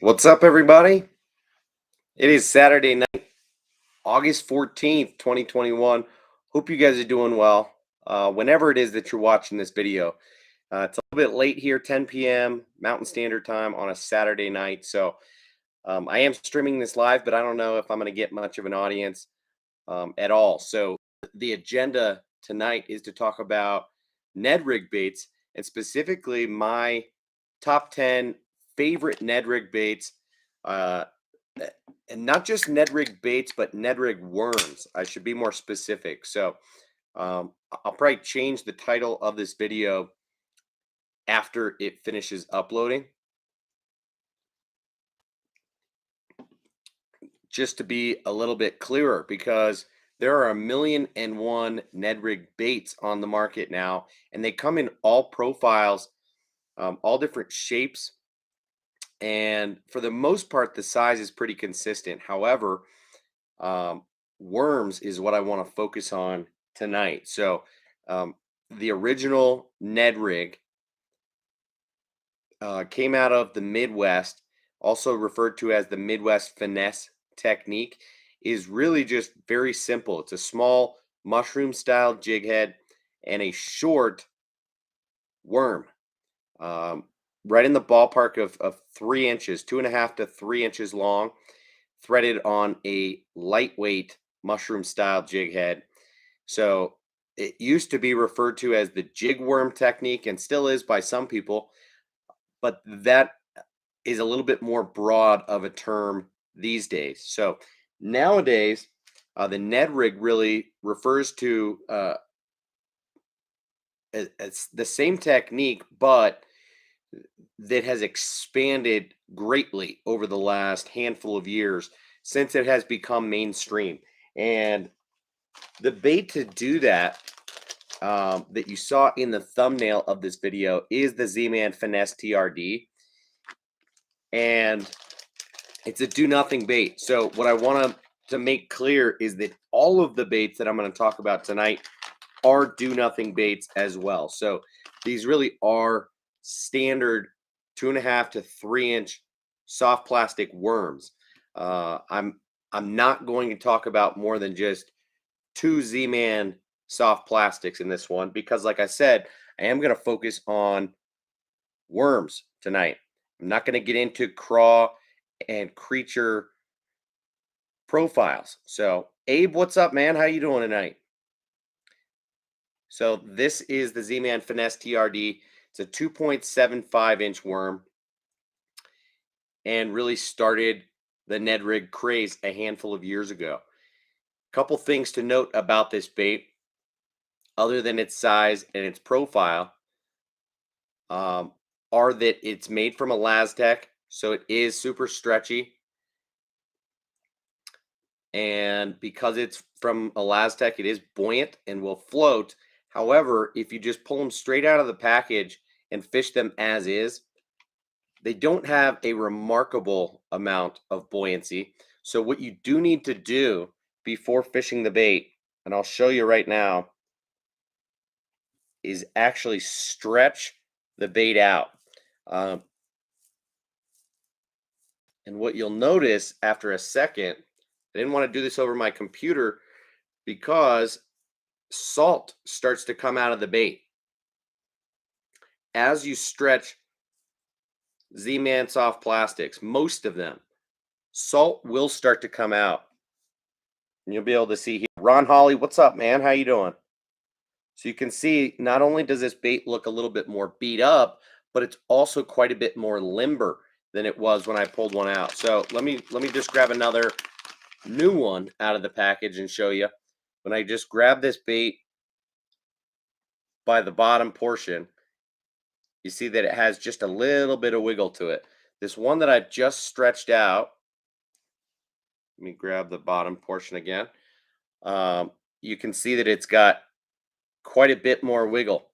What's up, everybody? It is Saturday night, August 14th, 2021. Hope you guys are doing well. Whenever it is that you're watching this video, it's a little bit late here, 10 p.m. Mountain Standard Time on a Saturday night. So I am streaming this live, but I don't know if I'm going to get much of an audience at all. So the agenda tonight is to talk about Ned Rig baits and specifically my top 10 favorite Ned Rig baits. Uh, and not just Ned Rig baits, but Ned Rig worms. I should be more specific. So I'll probably change the title of this video after it finishes uploading, just to be a little bit clearer, because there are 1,000,001 Ned Rig baits on the market now, and they come in all profiles, all different shapes, and for the most part, the size is pretty consistent. However, um, worms is what I want to focus on tonight. So, um, the original Ned Rig came out of the Midwest, also referred to as the Midwest Finesse technique, is really just very simple. It's a small mushroom style jig head and a short worm, um, right in the ballpark of 3 inches, 2.5 to 3 inches long, threaded on a lightweight mushroom style jig head. So it used to be referred to as the jig worm technique and still is by some people, but that is a little bit more broad of a term these days. So nowadays, the Ned Rig really refers to it's the same technique, but that has expanded greatly over the last handful of years since it has become mainstream. And the bait to do that, that you saw in the thumbnail of this video, is the Z-Man Finesse Trd, and it's a do nothing bait. So what I want to make clear is that all of the baits that I'm going to talk about tonight are do nothing baits as well. So these really are standard 2.5 to 3 inch soft plastic worms. I'm not going to talk about more than just two Z-Man soft plastics in this one, because like I said, I am going to focus on worms tonight. I'm not going to get into craw and creature profiles. So Abe, what's up, man? How you doing tonight? So this is the Z-Man Finesse Trd. It's a 2.75-inch worm and really started the Ned Rig craze a handful of years ago. Couple things to note about this bait, other than its size and its profile, um, are that it's made from a Laztec, so it is super stretchy. And because it's from a Laztec, it is buoyant and will float. However, if you just pull them straight out of the package and fish them as is, they don't have a remarkable amount of buoyancy. So what you do need to do before fishing the bait, and I'll show you right now, is actually stretch the bait out. Um, and what you'll notice after a second, I didn't want to do this over my computer because salt starts to come out of the bait. As you stretch Z-Man soft plastics, most of them, salt will start to come out. And you'll be able to see here. Ron Holly, what's up, man? How you doing? So you can see, not only does this bait look a little bit more beat up, but it's also quite a bit more limber than it was when I pulled one out. So let me just grab another new one out of the package and show you. When I just grab this bait by the bottom portion, you see that it has just a little bit of wiggle to it. This one that I've just stretched out, let me grab the bottom portion again. You can see that it's got quite a bit more wiggle.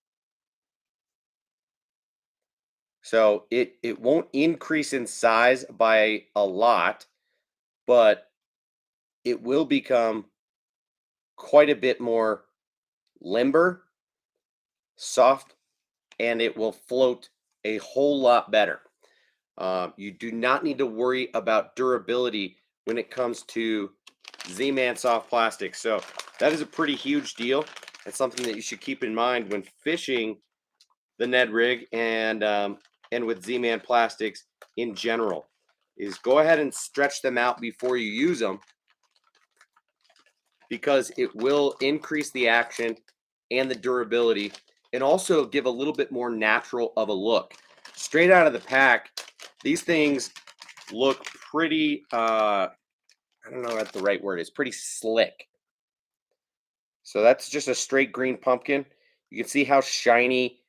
So it won't increase in size by a lot, but it will become quite a bit more limber, soft, and it will float a whole lot better. You do not need to worry about durability when it comes to Z-Man soft plastic. So that is a pretty huge deal. It's something that you should keep in mind when fishing the Ned Rig and with Z-Man plastics in general. Is go ahead and stretch them out before you use them, because it will increase the action and the durability, and also give a little bit more natural of a look. Straight out of the pack, these things look pretty, I don't know what the right word is, pretty slick. So that's just a straight green pumpkin. You can see how shiny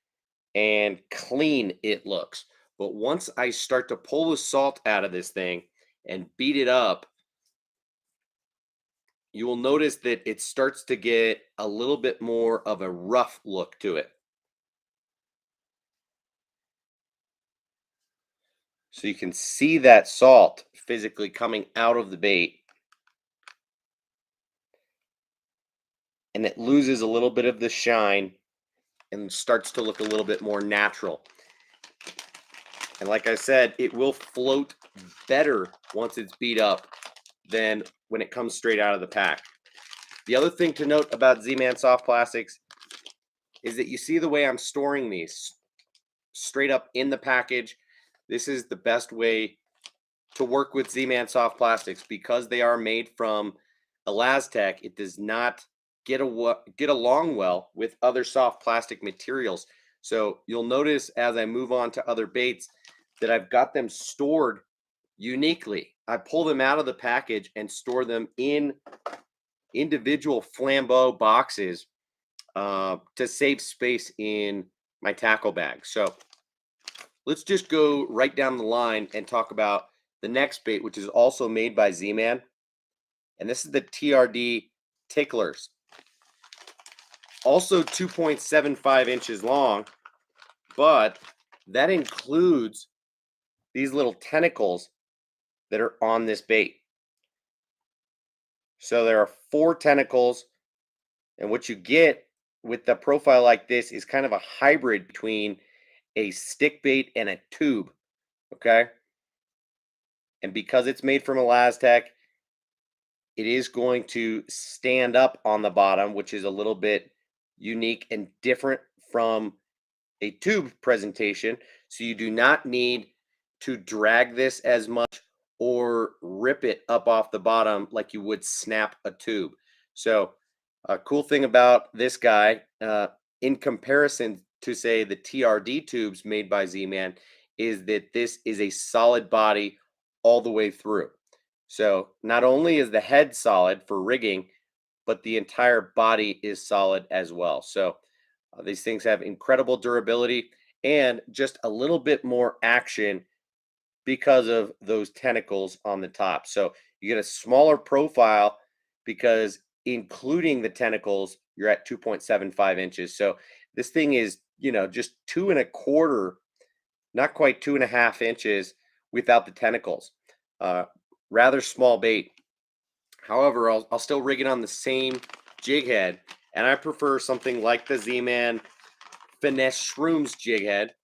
and clean it looks. But once I start to pull the salt out of this thing and beat it up, you will notice that it starts to get a little bit more of a rough look to it. So you can see that salt physically coming out of the bait, and it loses a little bit of the shine and starts to look a little bit more natural. And like I said, it will float better once it's beat up than when it comes straight out of the pack. The other thing to note about Z-Man soft plastics is that you see the way I'm storing these straight up in the package. This is the best way to work with Z-Man soft plastics because they are made from Elastec. It does not get along well with other soft plastic materials. So you'll notice as I move on to other baits that I've got them stored uniquely. I pull them out of the package and store them in individual flambeau boxes to save space in my tackle bag. So let's just go right down the line and talk about the next bait, which is also made by Z-Man. And this is the Trd Ticklers. Also 2.75 inches long, but that includes these little tentacles that are on this bait. So there are 4 tentacles, and what you get with the profile like this is kind of a hybrid between a stick bait and a tube, okay? And because it's made from Elastec, it is going to stand up on the bottom, which is a little bit unique and different from a tube presentation. So you do not need to drag this as much or rip it up off the bottom like you would snap a tube. So a cool thing about this guy, in comparison to say the TRD tubes made by Z-Man, is that this is a solid body all the way through. So not only is the head solid for rigging, but the entire body is solid as well. So these things have incredible durability and just a little bit more action because of those tentacles on the top. So you get a smaller profile because including the tentacles, you're at 2.75 inches. So this thing is, just 2.25, not quite 2.5 inches without the tentacles. Rather small bait. However, I'll still rig it on the same jig head, and I prefer something like the Z-Man Finesse Shrooms jig head.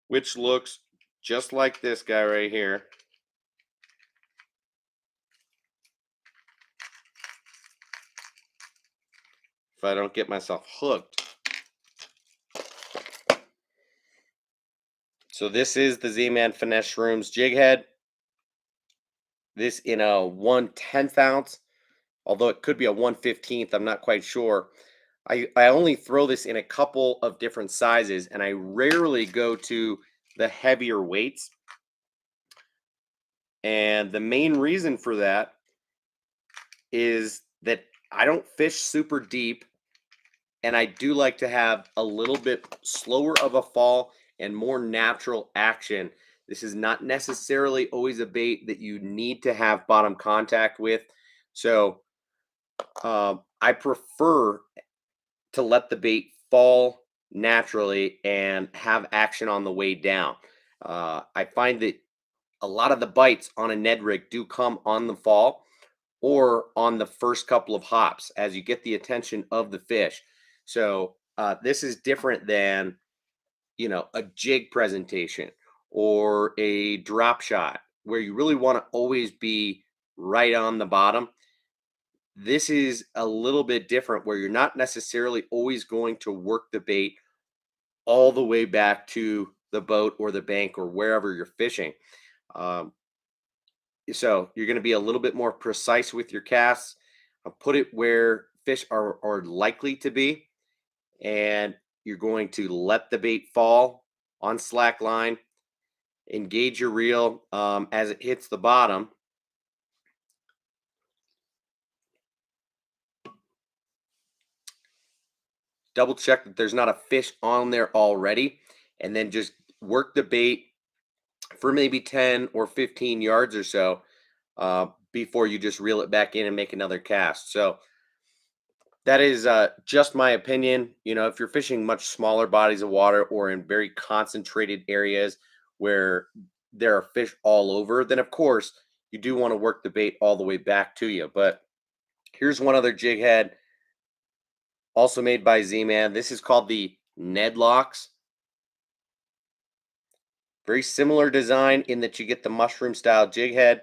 Which looks just like this guy right here. If I don't get myself hooked. So this is the Z-Man Finesse Shrooms jig head. This in a 1/10 ounce, although it could be a 1/15. I'm not quite sure. I only throw this in a couple of different sizes, and I rarely go to the heavier weights. And the main reason for that is that I don't fish super deep, and I do like to have a little bit slower of a fall and more natural action. This is not necessarily always a bait that you need to have bottom contact with. So I prefer to let the bait fall naturally and have action on the way down. I find that a lot of the bites on a Ned Rig do come on the fall or on the first couple of hops as you get the attention of the fish. So This is different than, a jig presentation or a drop shot where you really want to always be right on the bottom. This is a little bit different where you're not necessarily always going to work the bait all the way back to the boat or the bank or wherever you're fishing. Um, so you're going to be a little bit more precise with your casts. Put it where fish are likely to be, and you're going to let the bait fall on slack line. Engage your reel as it hits the bottom. Double check that there's not a fish on there already, and then just work the bait for maybe 10 or 15 yards or so before you just reel it back in and make another cast. So that is just my opinion. If you're fishing much smaller bodies of water or in very concentrated areas where there are fish all over, then of course you do want to work the bait all the way back to you. But here's one other jig head, also made by Z-Man. This is called the Ned Locks. Very similar design in that you get the mushroom style jig head,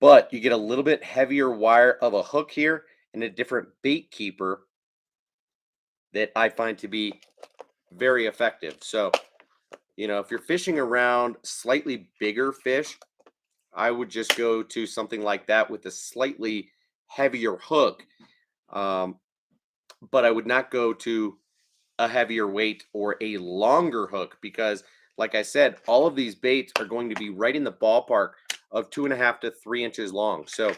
but you get a little bit heavier wire of a hook here and a different bait keeper that I find to be very effective. So, if you're fishing around slightly bigger fish, I would just go to something like that with a slightly heavier hook. Um, but I would not go to a heavier weight or a longer hook because, like I said, all of these baits are going to be right in the ballpark of 2.5 to 3 inches long. So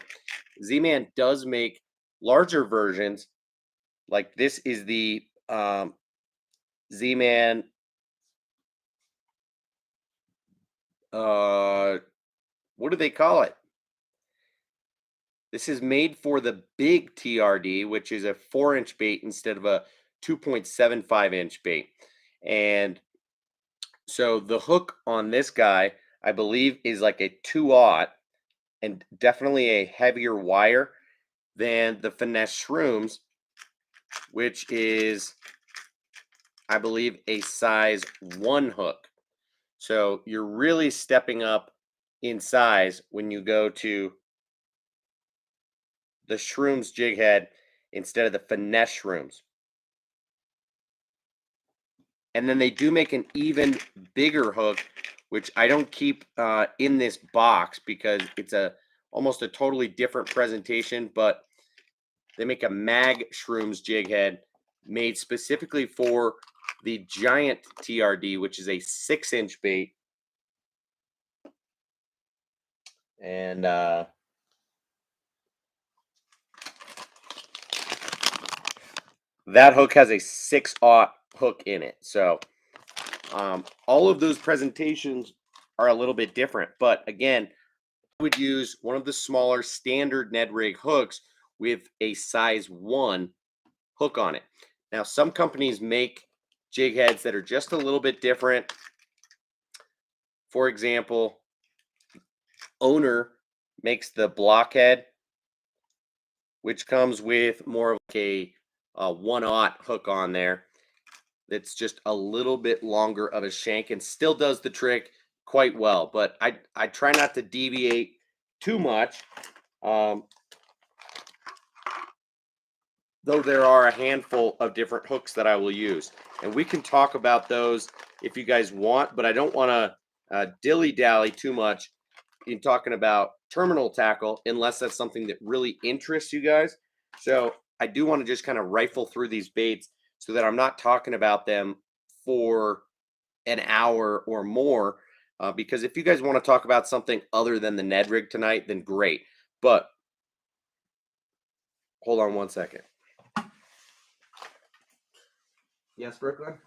Z-Man does make larger versions. Like this is the Z-Man. What do they call it? This is made for the big TRD, which is a 4-inch bait instead of a 2.75-inch bait. And so the hook on this guy, I believe, is like a 2/0 and definitely a heavier wire than the Finesse Shrooms, which is, I believe, a size 1 hook. So you're really stepping up in size when you go to the Shrooms jig head instead of the Finesse Shrooms. And then they do make an even bigger hook, which I don't keep in this box because it's almost a totally different presentation. But they make a mag shrooms jig head made specifically for the giant TRD, which is a 6-inch bait. And that hook has a 6/0 hook in it. So all of those presentations are a little bit different. But again, I would use one of the smaller standard Ned Rig hooks with a size 1 hook on it. Now, some companies make jig heads that are just a little bit different. For example, Owner makes the blockhead, which comes with more of a 1/0 hook on there. That's just a little bit longer of a shank and still does the trick quite well. But I try not to deviate too much. Though there are a handful of different hooks that I will use. And we can talk about those if you guys want, but I don't want to dilly-dally too much in talking about terminal tackle unless that's something that really interests you guys. So I do want to just kind of rifle through these baits so that I'm not talking about them for an hour or more. Because if you guys want to talk about something other than the Ned Rig tonight, then great. But hold on one second. Yes, Brooklyn?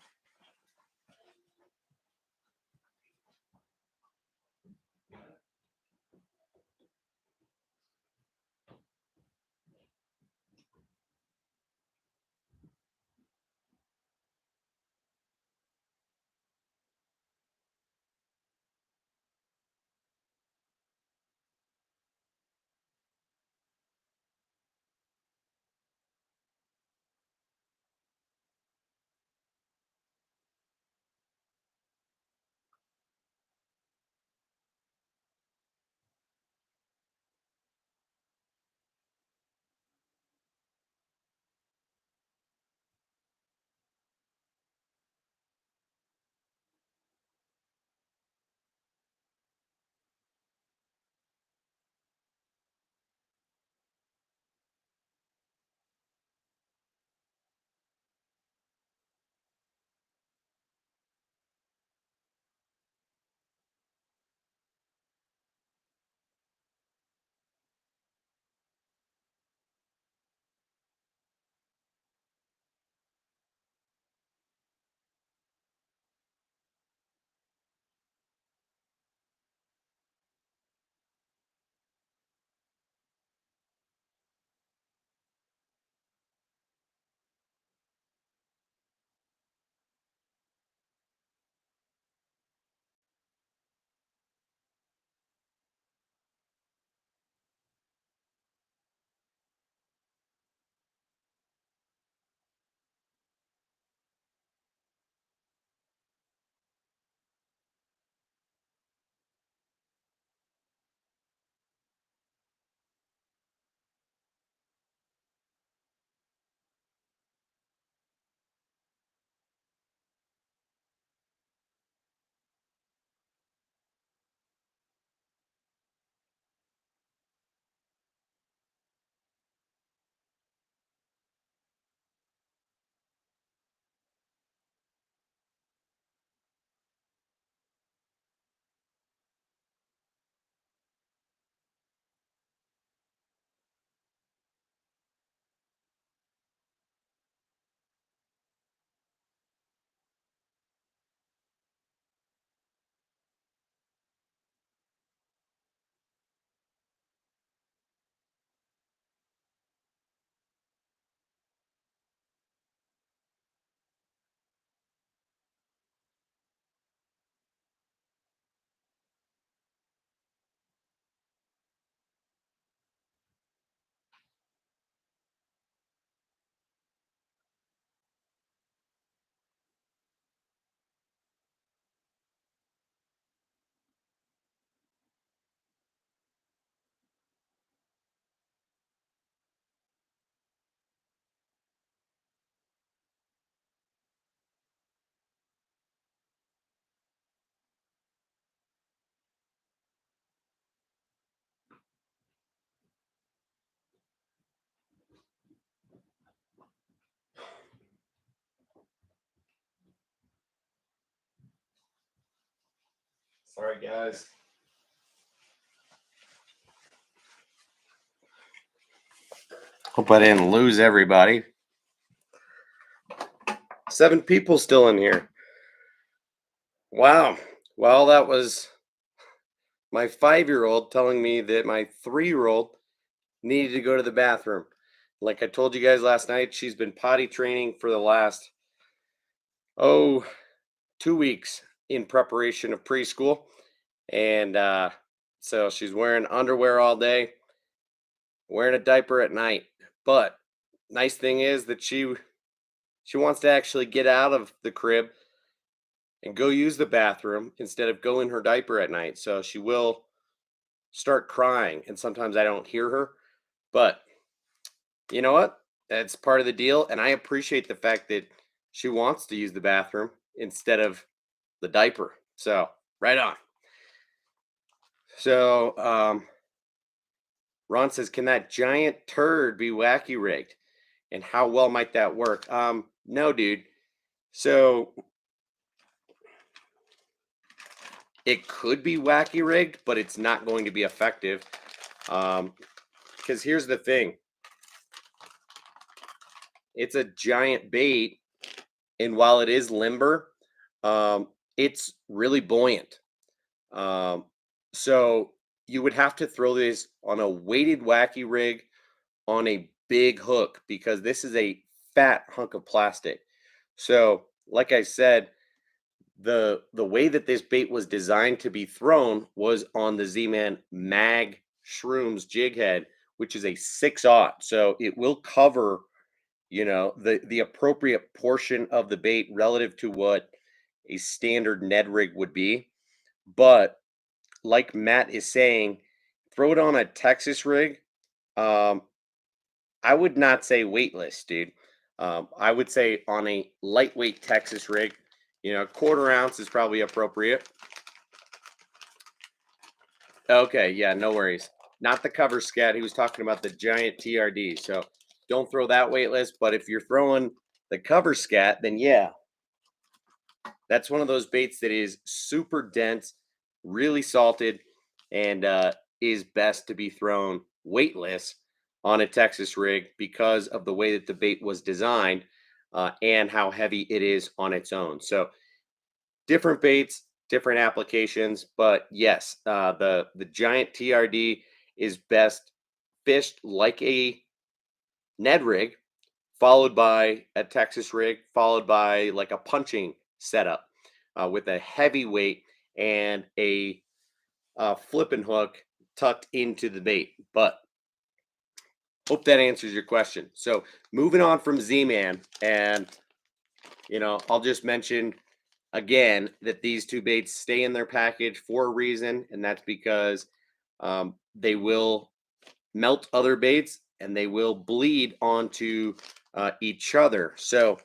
Sorry, guys. Hope I didn't lose everybody. 7 people still in here. Wow. Well, that was my 5-year-old telling me that my 3-year-old needed to go to the bathroom. Like I told you guys last night, she's been potty training for the last, 2 weeks in preparation of preschool. And so she's wearing underwear all day, wearing a diaper at night. But nice thing is that she wants to actually get out of the crib and go use the bathroom instead of go in her diaper at night. So she will start crying, and sometimes I don't hear her. But you know what? That's part of the deal, and I appreciate the fact that she wants to use the bathroom instead of the diaper. So, right on. So, Ron says, "Can that giant turd be wacky rigged? And how well might that work?" No, dude. So it could be wacky rigged, but it's not going to be effective. Because here's the thing. It's a giant bait, and while it is limber, it's really buoyant. So you would have to throw this on a weighted wacky rig on a big hook because this is a fat hunk of plastic. So, like I said, the way that this bait was designed to be thrown was on the Z-Man Mag Shrooms jig head, which is a 6/0. So it will cover, the appropriate portion of the bait relative to what a standard Ned rig would be. But like Matt is saying, throw it on a Texas rig. Um, I would not say weightless, dude. I would say on a lightweight Texas rig, 1/4 ounce is probably appropriate. Okay, yeah, no worries. Not the cover scat. He was talking about the giant TRD. So don't throw that weightless. But if you're throwing the cover scat, then yeah, that's one of those baits that is super dense, really salted, and is best to be thrown weightless on a Texas rig because of the way that the bait was designed and how heavy it is on its own. So different baits, different applications, but yes, the giant TRD is best fished like a Ned rig, followed by a Texas rig, followed by like a punching setup with a heavy weight and a flipping hook tucked into the bait. But hope that answers your question. So moving on from Z-Man, and I'll just mention again that these two baits stay in their package for a reason, and that's because they will melt other baits and they will bleed onto each other. So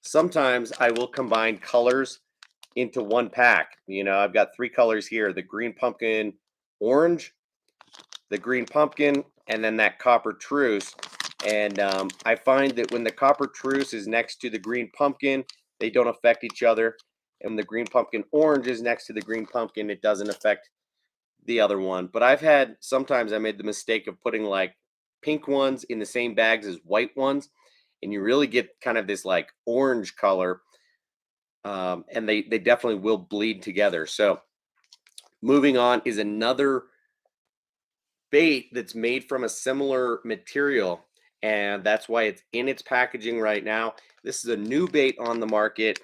sometimes I will combine colors into one pack. I've got 3 colors here: the green pumpkin orange, the green pumpkin, and then that copper truce. And I find that when the copper truce is next to the green pumpkin, they don't affect each other. And when the green pumpkin orange is next to the green pumpkin, it doesn't affect the other one. But sometimes I made the mistake of putting like pink ones in the same bags as white ones, and you really get kind of this like orange color. And they definitely will bleed together. So moving on is another bait that's made from a similar material, and that's why it's in its packaging right now. This is a new bait on the market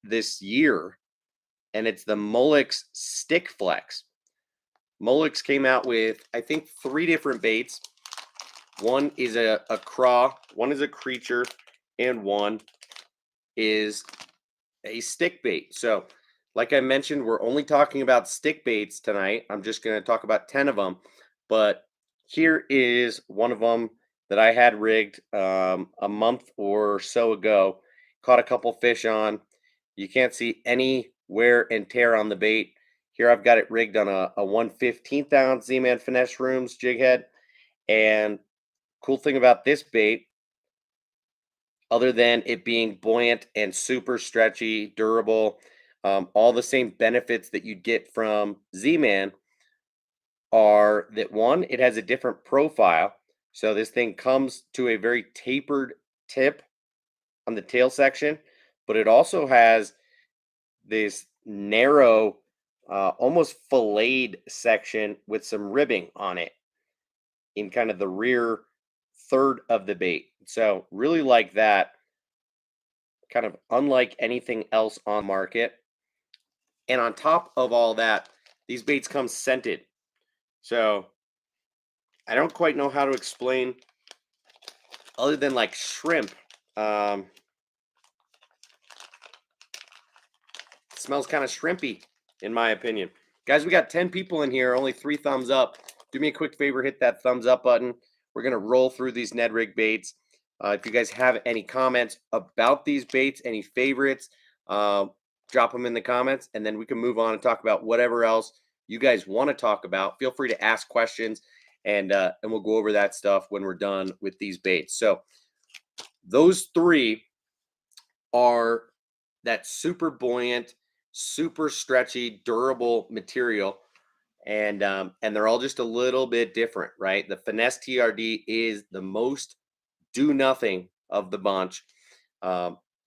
this year, and it's the Molix Stick Flex. Molix came out with, I think, 3 different baits. One is a craw, one is a creature, and one is a stick bait. So, like I mentioned, we're only talking about stick baits tonight. I'm just going to talk about 10 of them. But here is one of them that I had rigged a month or so ago. Caught a couple fish on. You can't see any wear and tear on the bait. Here I've got it rigged on a 1/15 ounce Z-Man Finesse Rooms jig head. And cool thing about this bait, other than it being buoyant and super stretchy, durable, All the same benefits that you'd get from Z-Man are that one, it has a different profile. So this thing comes to a very tapered tip on the tail section, but it also has this narrow, almost filleted section with some ribbing on it in kind of the rear third of the bait. So really like that, kind of unlike anything else on market. And on top of all that, these baits come scented. So I don't quite know how to explain other than like shrimp. It smells kind of shrimpy, in my opinion. Guys, we got 10 people in here, only 3 thumbs up. Do me a quick favor, hit that thumbs up button. We're going to roll through these Ned Rig baits. If you guys have any comments about these baits, any favorites, drop them in the comments, and then we can move on and talk about whatever else you guys want to talk about. Feel free to ask questions, and we'll go over that stuff when we're done with these baits. So those 3 are that super buoyant, super stretchy, durable material, and they're all just a little bit different, right? The Finesse Trd is the most do nothing of the bunch,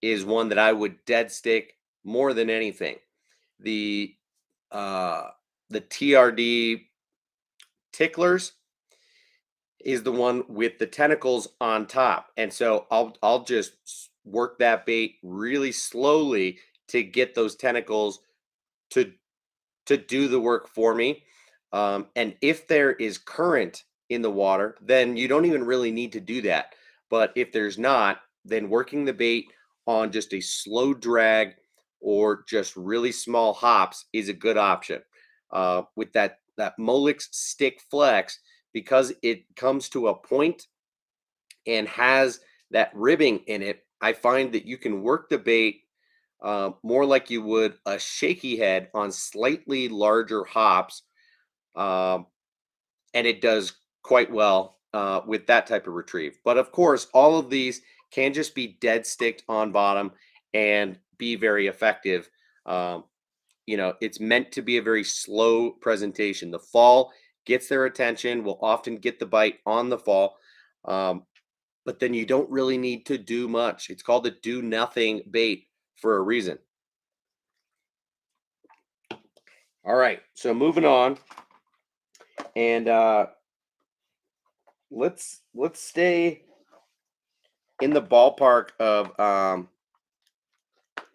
is one that I would dead stick more than anything. The Trd Ticklers is the one with the tentacles on top, and so I'll just work that bait really slowly to get those tentacles to do the work for me. And if there is current in the water, then you don't even really need to do that. But if there's not, then working the bait on just a slow drag or just really small hops is a good option. With that Molix stick flex, because it comes to a point and has that ribbing in it, I find that you can work the bait more like you would a shaky head on slightly larger hops, and it does quite well with that type of retrieve. But of course, all of these can just be dead sticked on bottom and be very effective. It's meant to be a very slow presentation. The fall gets their attention. Will often get the bite on the fall. But then you don't really need to do much. It's called the do nothing bait for a reason. All right, so moving on, and let's stay in the ballpark of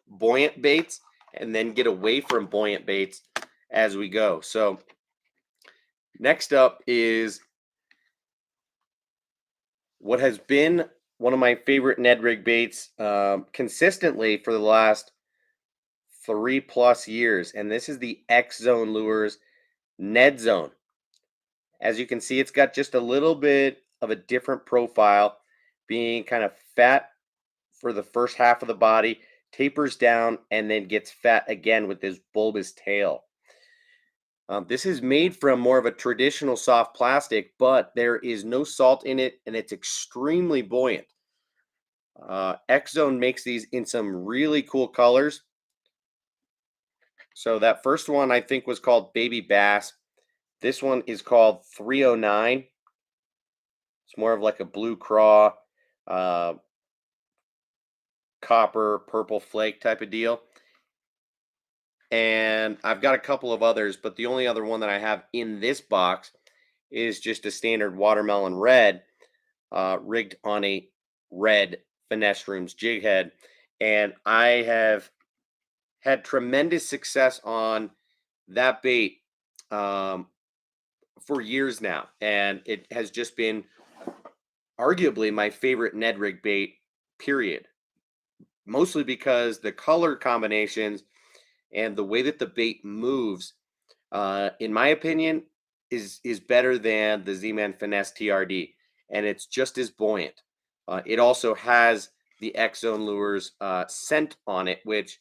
buoyant baits, and then get away from buoyant baits as we go. So next up is what has been one of my favorite Ned Rig baits consistently for the last 3+ years, and this is the X Zone Lures Ned Zone. As you can see, it's got just a little bit of a different profile, being kind of fat for the first half of the body, tapers down, and then gets fat again with this bulbous tail. This is made from more of a traditional soft plastic, but there is no salt in it, and it's extremely buoyant. X Zone makes these in some really cool colors. So that first one I think was called Baby Bass. This one is called 309. It's more of like a blue craw, copper, purple flake type of deal. And I've got a couple of others, but the only other one that I have in this box is just a standard watermelon red, rigged on a red Finesse Rooms jig head. And I have had tremendous success on that bait for years now, and it has just been arguably my favorite Ned Rig bait, period. Mostly because the color combinations and the way that the bait moves, in my opinion, is better than the Z-Man Finesse Trd, and it's just as buoyant. It also has the X Zone Lures scent on it, which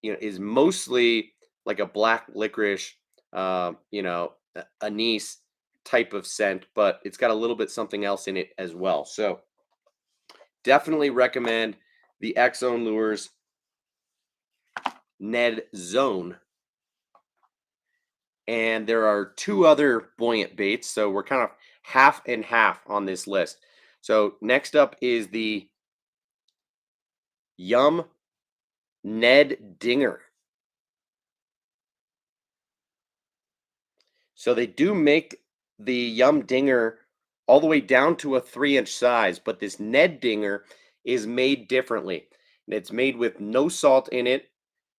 is mostly like a black licorice, anise type of scent, but it's got a little bit something else in it as well. So definitely recommend the X Zone Lures Ned Zone. And there are 2 other buoyant baits, so we're kind of half and half on this list. So next up is the Yum Ned Dinger. So they do make the Yum Dinger all the way down to a 3-inch size, but this Ned Dinger is made differently. And it's made with no salt in it.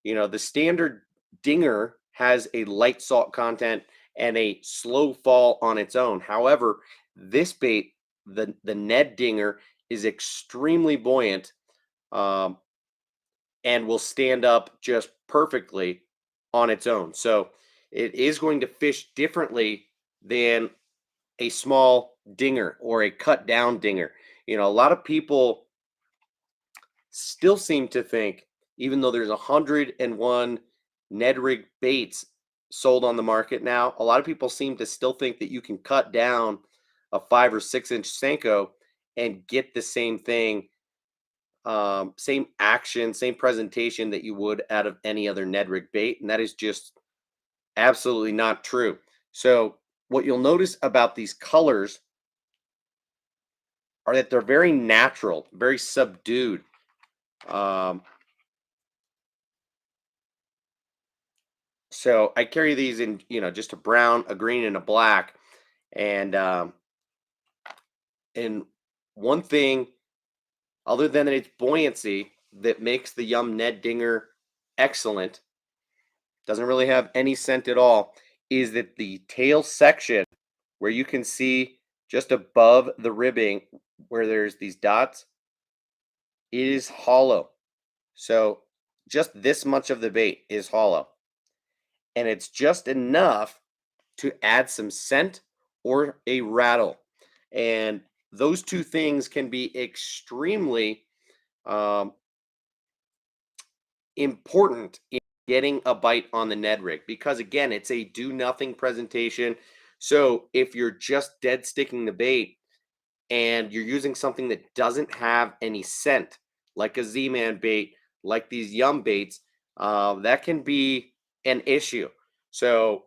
You know, the standard Dinger has a light salt content and a slow fall on its own. However, this bait, the Ned Dinger, is extremely buoyant, um, and will stand up just perfectly on its own. So it is going to fish differently than a small dinger or a cut down dinger. You know, a lot of people still seem to think, even though there's 101 Ned Rig baits sold on the market now, a lot of people seem to still think that you can cut down a 5 or 6-inch Senko and get the same thing, same action, same presentation that you would out of any other Ned Rig bait. And that is just absolutely not true. So what you'll notice about these colors are that they're very natural, very subdued. Um, so I carry these in, you know, just a brown, a green, and a black. And one thing, other than its buoyancy, that makes the Yum Ned Dinger excellent, doesn't really have any scent at all, is that the tail section, where you can see just above the ribbing where there's these dots, it is hollow. So just this much of the bait is hollow. And it's just enough to add some scent or a rattle. And those two things can be extremely um, important in getting a bite on the Ned Rig, because again, it's a do nothing presentation. So if you're just dead sticking the bait and you're using something that doesn't have any scent, like a Z-Man bait, like these Yum baits, that can be an issue. So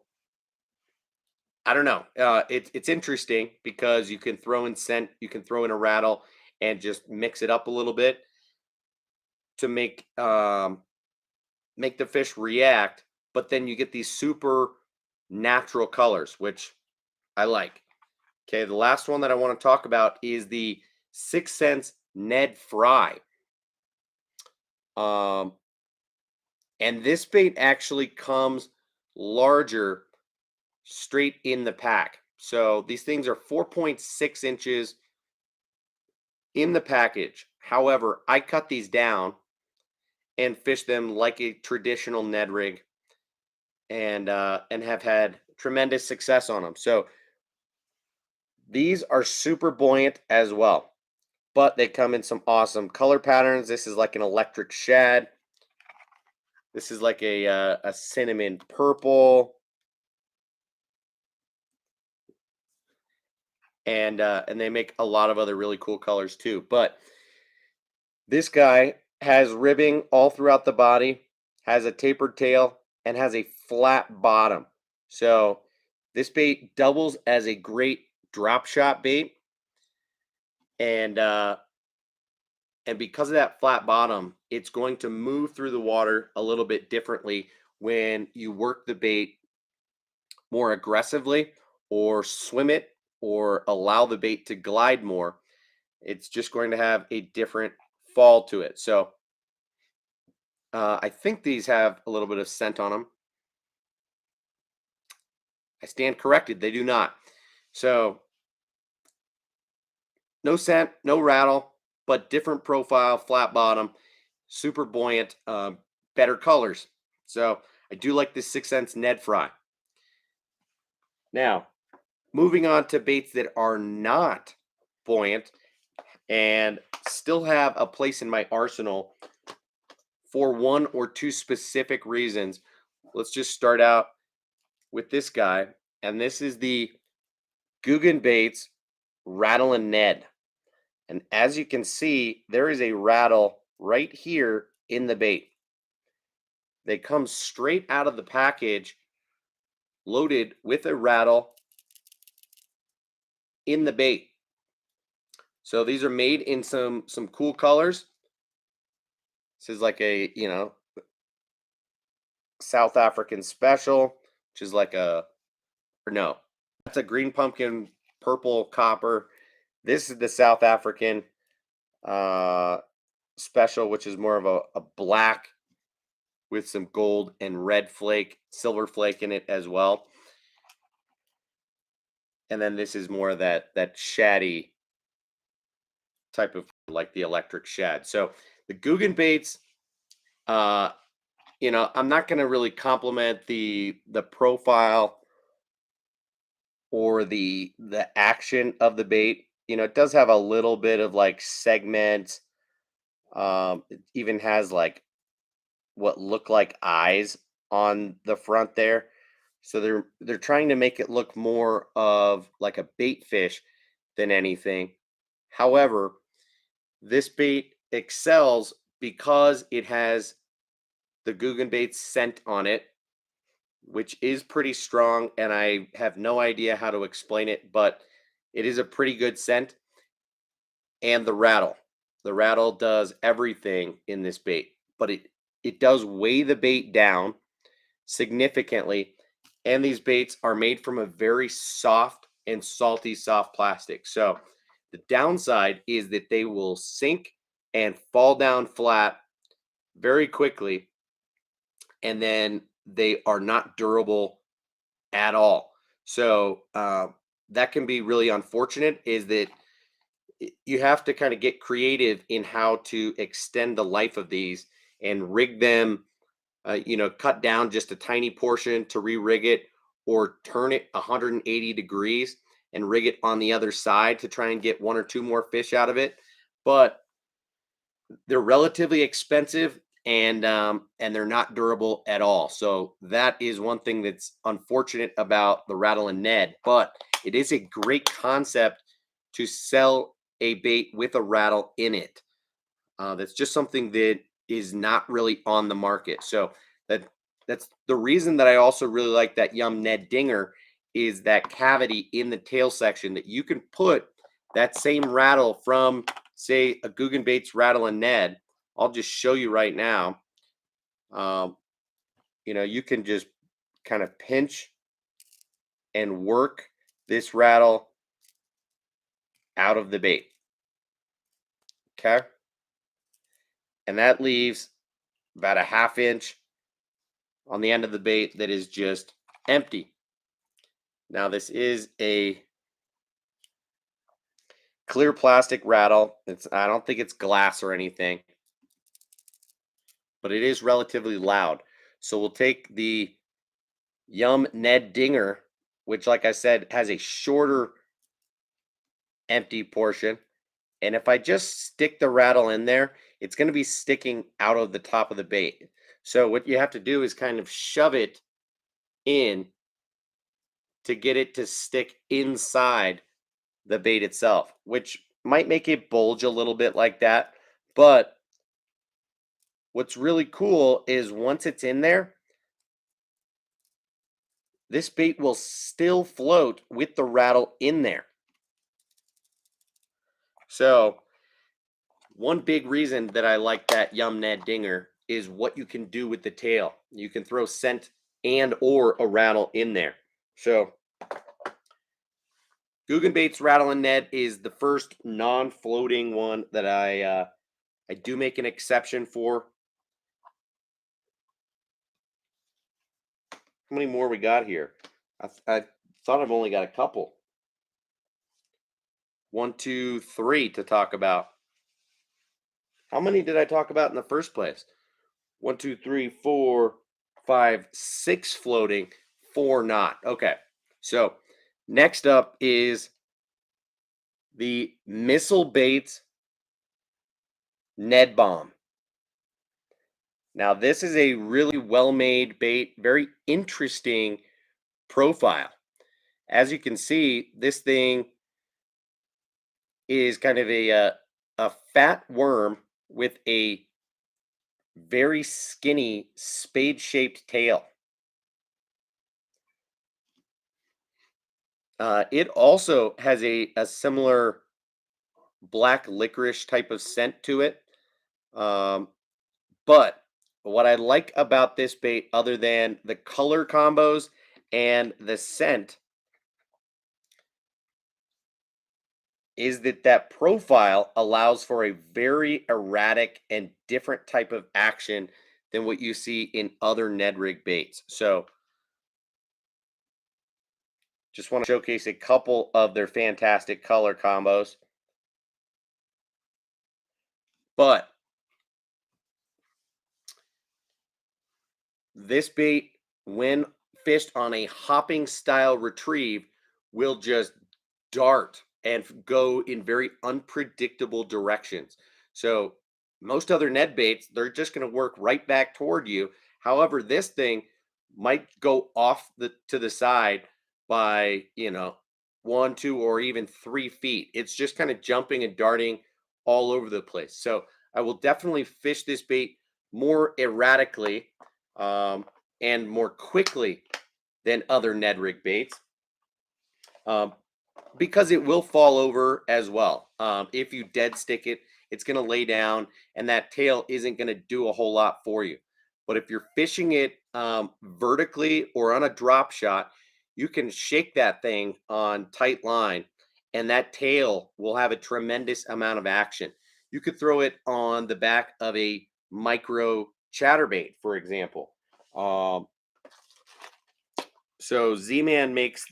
I don't know. It's interesting because you can throw in scent, you can throw in a rattle, and just mix it up a little bit to make the fish react. But then you get these super natural colors, which I like. Okay, the last one that I want to talk about is the Sense Ned Fry. Um, and this bait actually comes larger straight in the pack. So these things are 4.6 inches in the package. However, I cut these down and fish them like a traditional Ned Rig, and have had tremendous success on them. So these are super buoyant as well, but they come in some awesome color patterns. This is like an electric shad. This is like a cinnamon purple, and they make a lot of other really cool colors too. But this guy has ribbing all throughout the body, has a tapered tail, and has a flat bottom. So this bait doubles as a great drop shot bait, and uh, and because of that flat bottom, it's going to move through the water a little bit differently when you work the bait more aggressively, or swim it, or allow the bait to glide more. It's just going to have a different fall to it. So I think these have a little bit of scent on them. I stand corrected, they do not. So no scent, no rattle, but different profile, flat bottom, super buoyant, better colors. So I do like this Sense Ned Fry. Now, moving on to baits that are not buoyant and still have a place in my arsenal for one or two specific reasons. Let's just start out with this guy, and this is the Googan Baits Rattlin Ned. And as you can see, there is a rattle right here in the bait. They come straight out of the package loaded with a rattle in the bait. So these are made in some cool colors. This is like a, South African special, which is like or no, that's a green pumpkin, purple copper. This is the South African uh special, which is more of a black with some gold and red flake, silver flake in it as well. And then this is more of that shaddy type of, like the electric shad. So the Googan baits, uh, I'm not going to really compliment the profile or the action of the bait. It does have a little bit of like segment. It even has like what look like eyes on the front there. So they're trying to make it look more of like a bait fish than anything. However, this bait excels because it has the Googan bait scent on it, which is pretty strong, and I have no idea how to explain it, but it is a pretty good scent. And the rattle. The rattle does everything in this bait, but it does weigh the bait down significantly. And these baits are made from a very soft and salty soft plastic. So the downside is that they will sink and fall down flat very quickly, and then they are not durable at all. So that can be really unfortunate. Is that you have to kind of get creative in how to extend the life of these and rig them. Cut down just a tiny portion to re-rig it, or turn it 180 degrees and rig it on the other side to try and get one or two more fish out of it. But they're relatively expensive, and they're not durable at all. So that is one thing that's unfortunate about the Rattlin Ned, but it is a great concept to sell a bait with a rattle in it. That's just something that is not really on the market. So that's the reason that I also really like that Ned Dinger, is that cavity in the tail section that you can put that same rattle from, say, a Googan Baits Rattlin Ned. I'll just show you right now. Um, you can just kind of pinch and work this rattle out of the bait. Okay. And that leaves about a ½ inch on the end of the bait that is just empty. Now, this is a clear plastic rattle. I don't think it's glass or anything, but it is relatively loud. So we'll take the Ned Dinger, which, like I said, has a shorter empty portion. And if I just stick the rattle in there, it's going to be sticking out of the top of the bait. So what you have to do is kind of shove it in to get it to stick inside the bait itself, which might make it bulge a little bit like that. But what's really cool is once it's in there, this bait will still float with the rattle in there. So one big reason that I like that Ned Dinger is what you can do with the tail. You can throw scent and or a rattle in there. So Googan Baits Rattlin Ned is the first non-floating one that I do make an exception for. How many more we got here? I thought I've only got a couple. 1, 2, 3 to talk about. How many did I talk about in the first place? 1, 2, 3, 4, 5, 6 floating, 4 not. Okay. So next up is the Missile Baits Ned Bomb. Now, this is a really well-made bait, very interesting profile. As you can see, this thing is kind of a fat worm with a very skinny spade-shaped tail. It also has a similar black licorice type of scent to it. Um, but what I like about this bait, other than the color combos and the scent, is that profile allows for a very erratic and different type of action than what you see in other Ned Rig baits. So just want to showcase a couple of their fantastic color combos. But this bait, when fished on a hopping style retrieve, will just dart and go in very unpredictable directions. So most other Ned baits, they're just going to work right back toward you. However, this thing might go off to the side by 1, 2, or even 3 feet. It's just kind of jumping and darting all over the place. So I will definitely fish this bait more erratically um, and more quickly than other Ned Rig baits. Because it will fall over as well. If you dead stick it, it's going to lay down, and that tail isn't going to do a whole lot for you. But if you're fishing it vertically or on a drop shot, you can shake that thing on tight line, and that tail will have a tremendous amount of action. You could throw it on the back of a micro chatterbait, for example. So Z-Man makes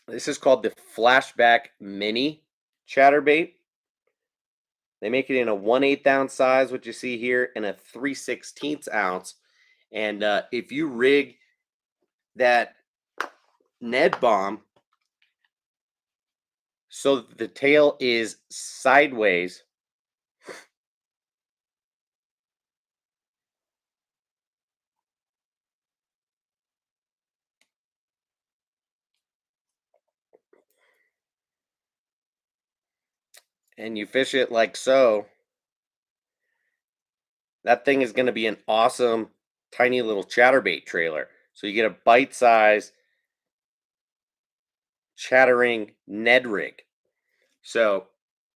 this is called the Flashback Mini Chatterbait. They make it in a 1/8 ounce size, what you see here, and a 3/16 ounce. And if you rig that Ned bomb so that the tail is sideways, and you fish it like so, that thing is going to be an awesome tiny little chatterbait trailer. So you get a bite size chattering Ned rig. So,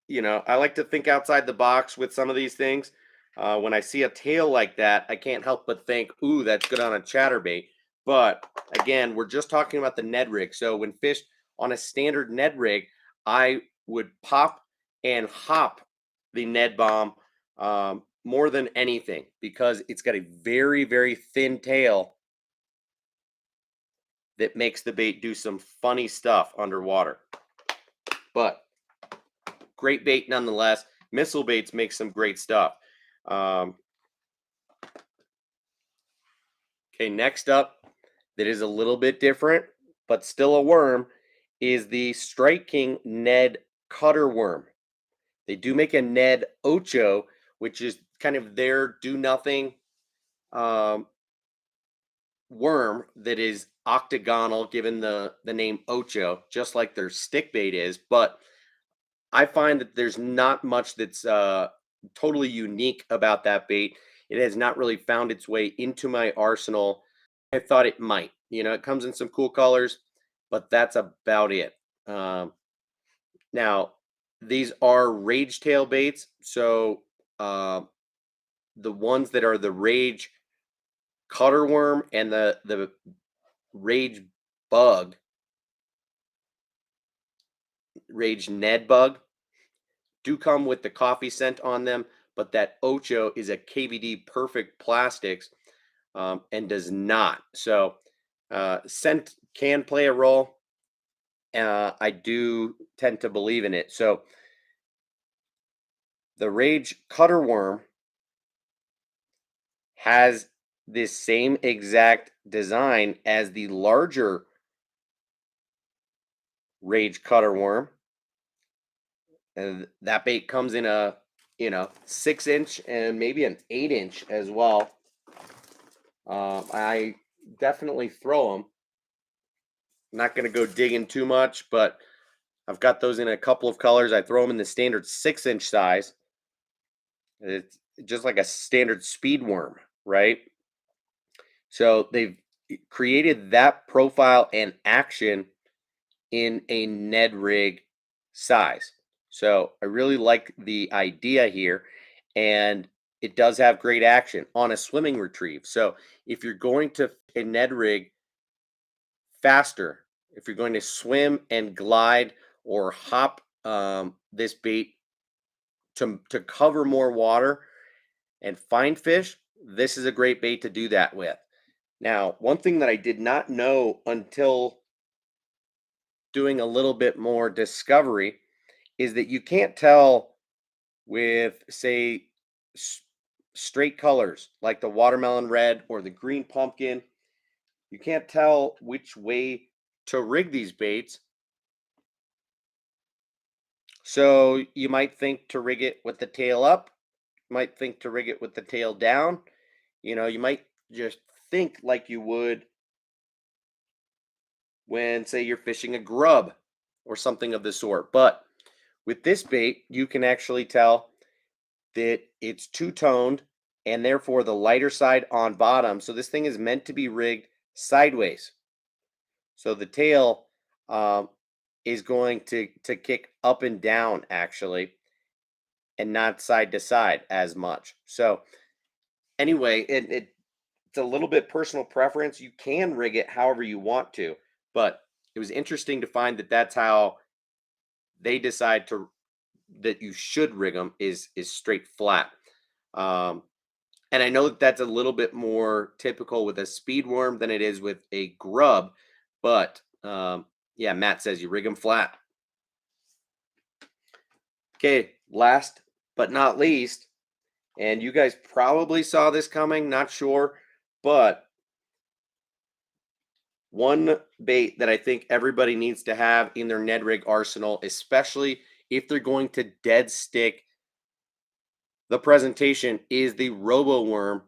I like to think outside the box with some of these things. When I see a tail like that, I can't help but think, ooh, that's good on a chatterbait. But again, we're just talking about the Ned rig. So when fished on a standard Ned rig, I would pop and hop the Ned bomb more than anything because it's got a very, very thin tail that makes the bait do some funny stuff underwater. But great bait nonetheless. Missile baits make some great stuff. Okay, next up, that is a little bit different, but still a worm, is the Strike King Ned Cutter Worm. They do make a Ned Ocho, which is kind of their do nothing worm that is octagonal, given the name Ocho, just like their stick bait is. But I find that there's not much that's totally unique about that bait. It has not really found its way into my arsenal. I thought it might. It comes in some cool colors, but that's about it. Now, these are rage tail baits. So the ones that are the rage cutter worm and the rage bug, rage Ned bug, do come with the coffee scent on them, but that Ocho is a KVD perfect plastics and does not. So scent can play a role. I do tend to believe in it. So the Rage Cutter Worm has this same exact design as the larger Rage Cutter Worm. And that bait comes in a 6-inch and maybe an 8-inch as well. I definitely throw them. Not going to go digging too much, but I've got those in a couple of colors. I throw them in the standard 6-inch size. It's just like a standard speed worm, right? So they've created that profile and action in a Ned Rig size. So I really like the idea here, and it does have great action on a swimming retrieve. So if you're going to a Ned Rig faster, if you're going to swim and glide or hop this bait to cover more water and find fish, this is a great bait to do that with. Now, one thing that I did not know until doing a little bit more discovery is that you can't tell with, say, straight colors like the watermelon red or the green pumpkin. You can't tell which way to rig these baits. So you might think to rig it with the tail up, you might think to rig it with the tail down. You might just think like you would when, say, you're fishing a grub or something of the sort. But with this bait, you can actually tell that it's two-toned and therefore the lighter side on bottom. So this thing is meant to be rigged sideways. So the tail is going to kick up and down actually, and not side to side as much. So anyway, it's a little bit personal preference. You can rig it however you want to, but it was interesting to find that that's how they decide that you should rig them is straight flat. And I know that that's a little bit more typical with a speed worm than it is with a grub, but yeah, Matt says you rig them flat. Okay, last but not least, and you guys probably saw this coming, not sure, but one bait that I think everybody needs to have in their Ned Rig arsenal, especially if they're going to dead stick the presentation, is the Roboworm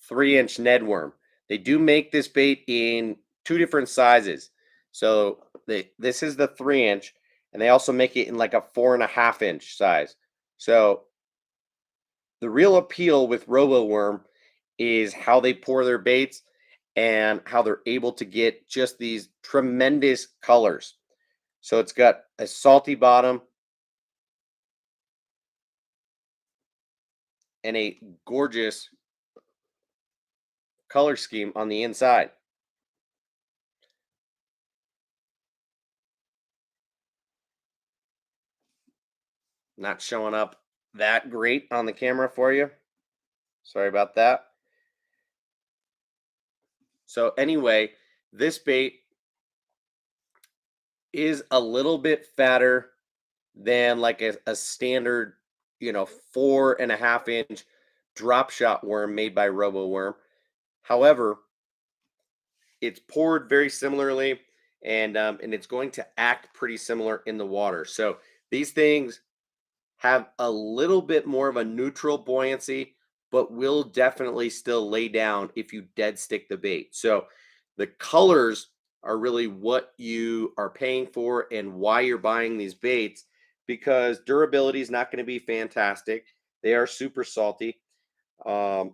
3-inch Ned worm. They do make this bait in two different sizes. So this is the 3-inch, and they also make it in like a 4.5-inch size. So the real appeal with Roboworm is how they pour their baits and how they're able to get just these tremendous colors. So it's got a salty bottom and a gorgeous color scheme on the inside. Not showing up that great on the camera for you. Sorry about that. So anyway, this bait is a little bit fatter than like a standard, 4.5-inch drop shot worm made by Roboworm. However, it's poured very similarly, and it's going to act pretty similar in the water. So these things have a little bit more of a neutral buoyancy, but will definitely still lay down if you dead stick the bait. So the colors are really what you are paying for and why you're buying these baits, because durability is not going to be fantastic. They are super salty, and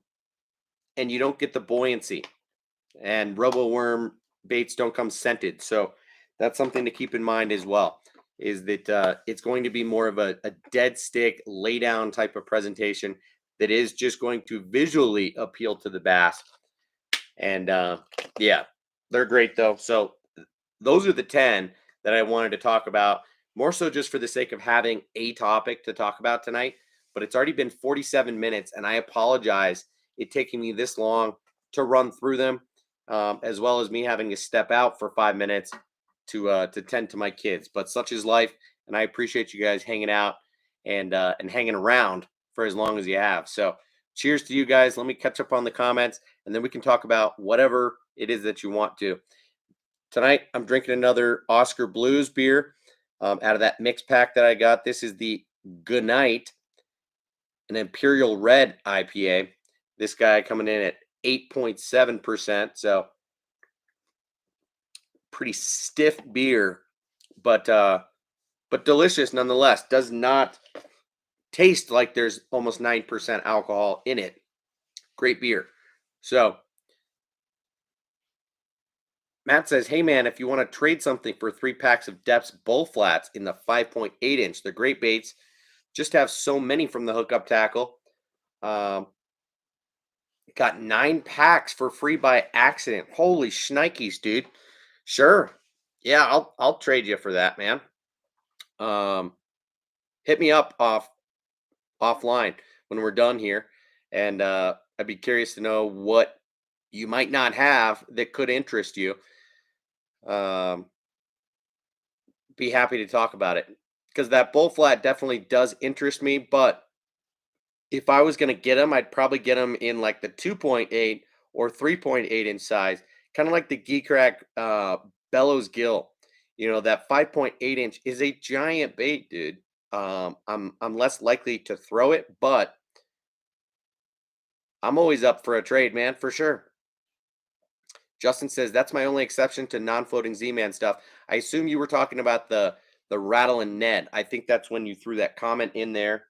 you don't get the buoyancy. And Roboworm baits don't come scented, so that's something to keep in mind as well. Is that it's going to be more of a dead stick, lay down type of presentation that is just going to visually appeal to the bass. And yeah, they're great though. So those are the 10 that I wanted to talk about, more so just for the sake of having a topic to talk about tonight. But it's already been 47 minutes, and I apologize it taking me this long to run through them, as well as me having to step out for 5 minutes to tend to my kids. But such is life, and I appreciate you guys hanging out and hanging around for as long as you have. So cheers to you guys. Let me catch up on the comments, and then we can talk about whatever it is that you want to. Tonight, I'm drinking another Oscar Blues beer out of that mix pack that I got. This is the Good Night, an Imperial Red IPA. This guy coming in at 8.7%. So pretty stiff beer, but delicious nonetheless. Does not taste like there's almost 9% alcohol in it. Great beer. So Matt says, hey man, if you want to trade something for 3 packs of Depths bull flats in the 5.8 inch, they're great baits. Just have so many from the hookup tackle. Got 9 packs for free by accident. Holy shnikes, dude. Sure. Yeah, I'll trade you for that, man. Hit me up offline when we're done here, and I'd be curious to know what you might not have that could interest you. Be happy to talk about it, because that bull flat definitely does interest me. But if I was going to get them, I'd probably get them in like the 2.8 or 3.8 inch size, kind of like the Geek Rack Bellows Gill. You know, that 5.8 inch is a giant bait, dude. I'm less likely to throw it, but I'm always up for a trade, man, for sure. Justin says, that's my only exception to non-floating Z-Man stuff. I assume you were talking about the Rattlin Ned. I think that's when you threw that comment in there.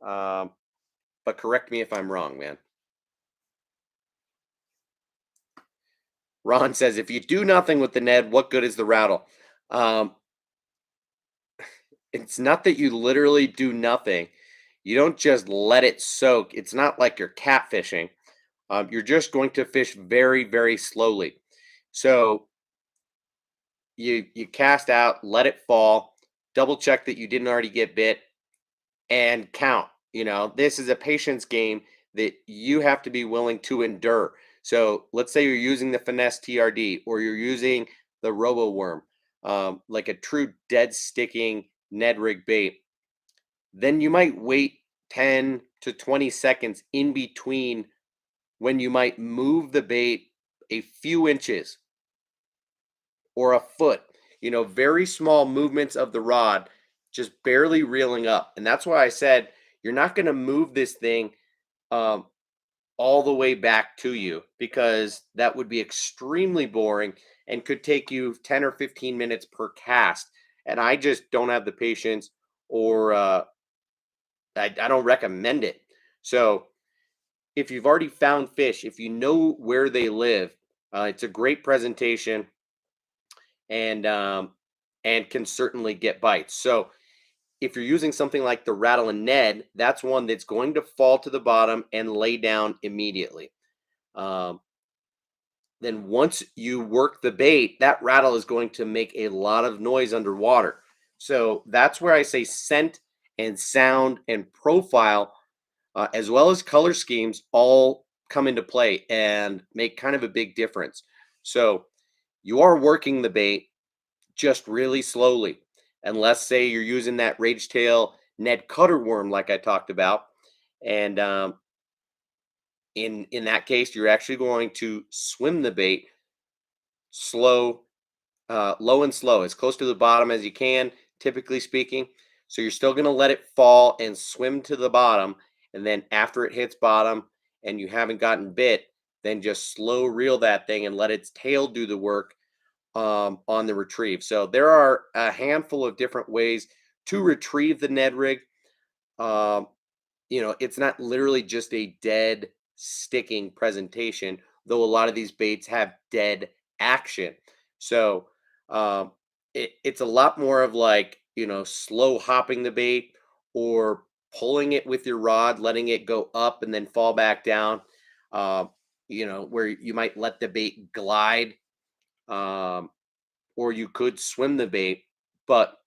But correct me if I'm wrong, man. Ron says, if you do nothing with the Ned, what good is the rattle? It's not that you literally do nothing. You don't just let it soak. It's not like you're catfishing. You're just going to fish very, very slowly. So you cast out, let it fall, double check that you didn't already get bit, and count. You know, this is a patience game that you have to be willing to endure. So let's say you're using the Finesse Trd, or you're using the Roboworm, like a true dead sticking Ned Rig bait. Then you might wait 10 to 20 seconds in between when you might move the bait a few inches or a foot. You know, very small movements of the rod, just barely reeling up. And that's why I said you're not going to move this thing all the way back to you, because that would be extremely boring and could take you 10 or 15 minutes per cast. And I just don't have the patience, or I don't recommend it. So if you've already found fish, if you know where they live, it's a great presentation, and can certainly get bites. So if you're using something like the Rattlin Ned, that's one that's going to fall to the bottom and lay down immediately. Then once you work the bait, that rattle is going to make a lot of noise underwater. So that's where I say scent and sound and profile, as well as color schemes, all come into play and make kind of a big difference. So you are working the bait just really slowly. And let's say you're using that Rage Tail Ned Cutter worm like I talked about. And in that case, you're actually going to swim the bait slow, low and slow, as close to the bottom as you can, typically speaking. So you're still going to let it fall and swim to the bottom. And then after it hits bottom and you haven't gotten bit, then just slow reel that thing and let its tail do the work on the retrieve. So there are a handful of different ways to retrieve the Ned Rig. You know, it's not literally just a dead sticking presentation, though a lot of these baits have dead action. So it's a lot more of like, you know, slow hopping the bait, or pulling it with your rod, letting it go up and then fall back down. You know, where you might let the bait glide, or you could swim the bait, but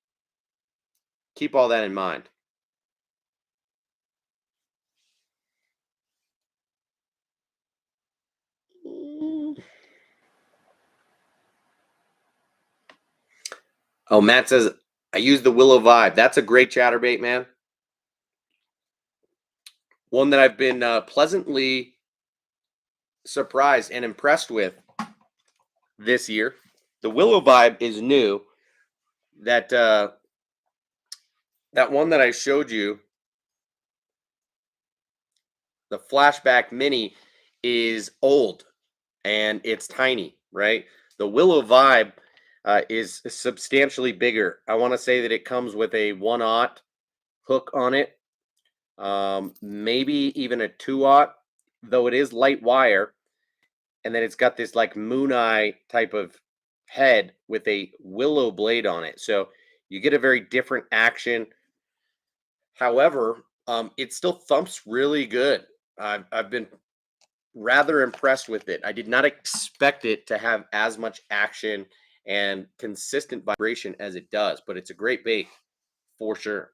keep all that in mind. Oh, Matt says, I use the Willow Vibe. That's a great chatterbait, man. One that I've been pleasantly surprised and impressed with this year. The Willow Vibe is new. That that one that I showed you, the Flashback Mini, is old and it's tiny, right? The Willow Vibe is substantially bigger. I want to say that it comes with a 1/0 hook on it, maybe even a 2/0, though it is light wire, and then it's got this like moon eye type of head with a willow blade on it. So you get a very different action. However, it still thumps really good. I've been rather impressed with it. I did not expect it to have as much action and consistent vibration as it does, but it's a great bait for sure.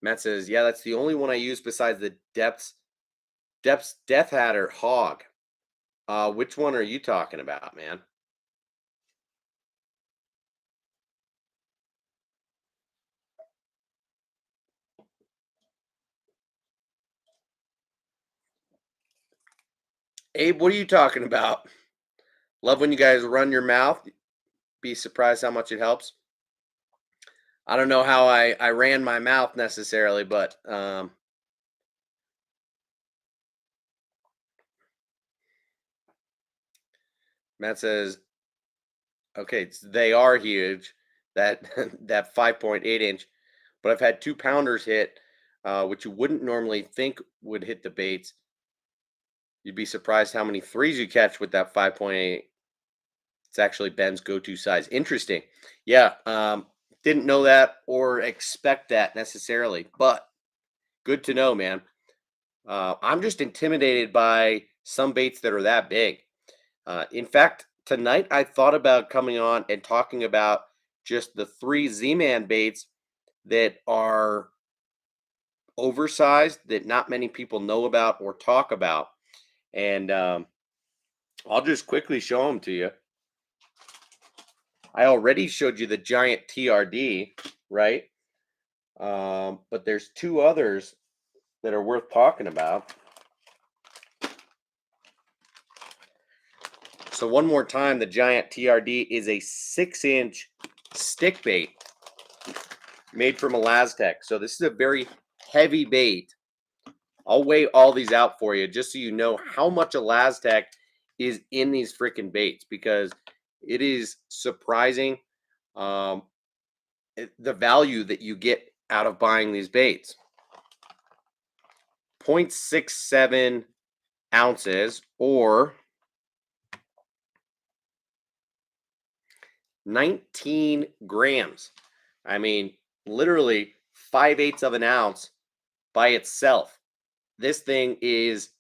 Matt says, "Yeah, that's the only one I use besides the Depths Death Hatter Hog." Which one are you talking about, man? Abe, what are you talking about? Love when you guys run your mouth. Be surprised how much it helps. I don't know how I ran my mouth necessarily, but Matt says, okay, they are huge. That that 5.8 inch, but I've had 2 pounders hit, which you wouldn't normally think would hit the baits. You'd be surprised how many threes you catch with that 5.8. It's actually Ben's go-to size. Interesting. Yeah, didn't know that or expect that necessarily, but good to know, man. I'm just intimidated by some baits that are that big. In fact, tonight I thought about coming on and talking about just the 3 Z-Man baits that are oversized that not many people know about or talk about. And I'll just quickly show them to you. I already showed you the giant TRD, right? But there's 2 others that are worth talking about. So one more time, the giant TRD is a 6-inch stick bait made from Elastec. So this is a very heavy bait. I'll weigh all these out for you just so you know how much Elastec is in these freaking baits, because it is surprising the value that you get out of buying these baits. 0.67 ounces or 19 grams. I mean, literally 5/8 of an ounce by itself. This thing is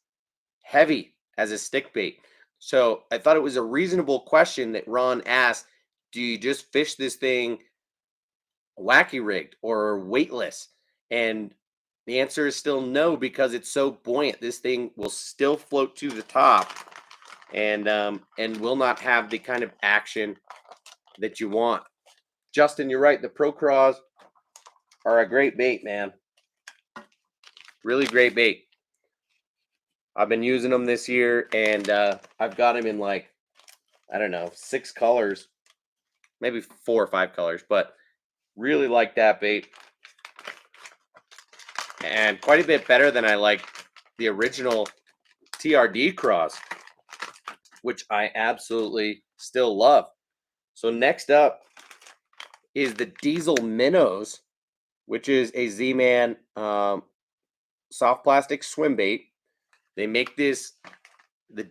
heavy as a stick bait. So I thought it was a reasonable question that Ron asked. Do you just fish this thing wacky rigged or weightless? And the answer is still no, because it's so buoyant. This thing will still float to the top and will not have the kind of action that you want. Justin, you're right. The Pro Craws are a great bait, man. Really great bait. I've been using them this year, and I've got them in like, I don't know, 6 colors, maybe 4 or 5 colors, but really like that bait. And quite a bit better than I like the original TRD Cross, which I absolutely still love. So next up is the Diesel Minnows, which is a Z-Man soft plastic swim bait. They make the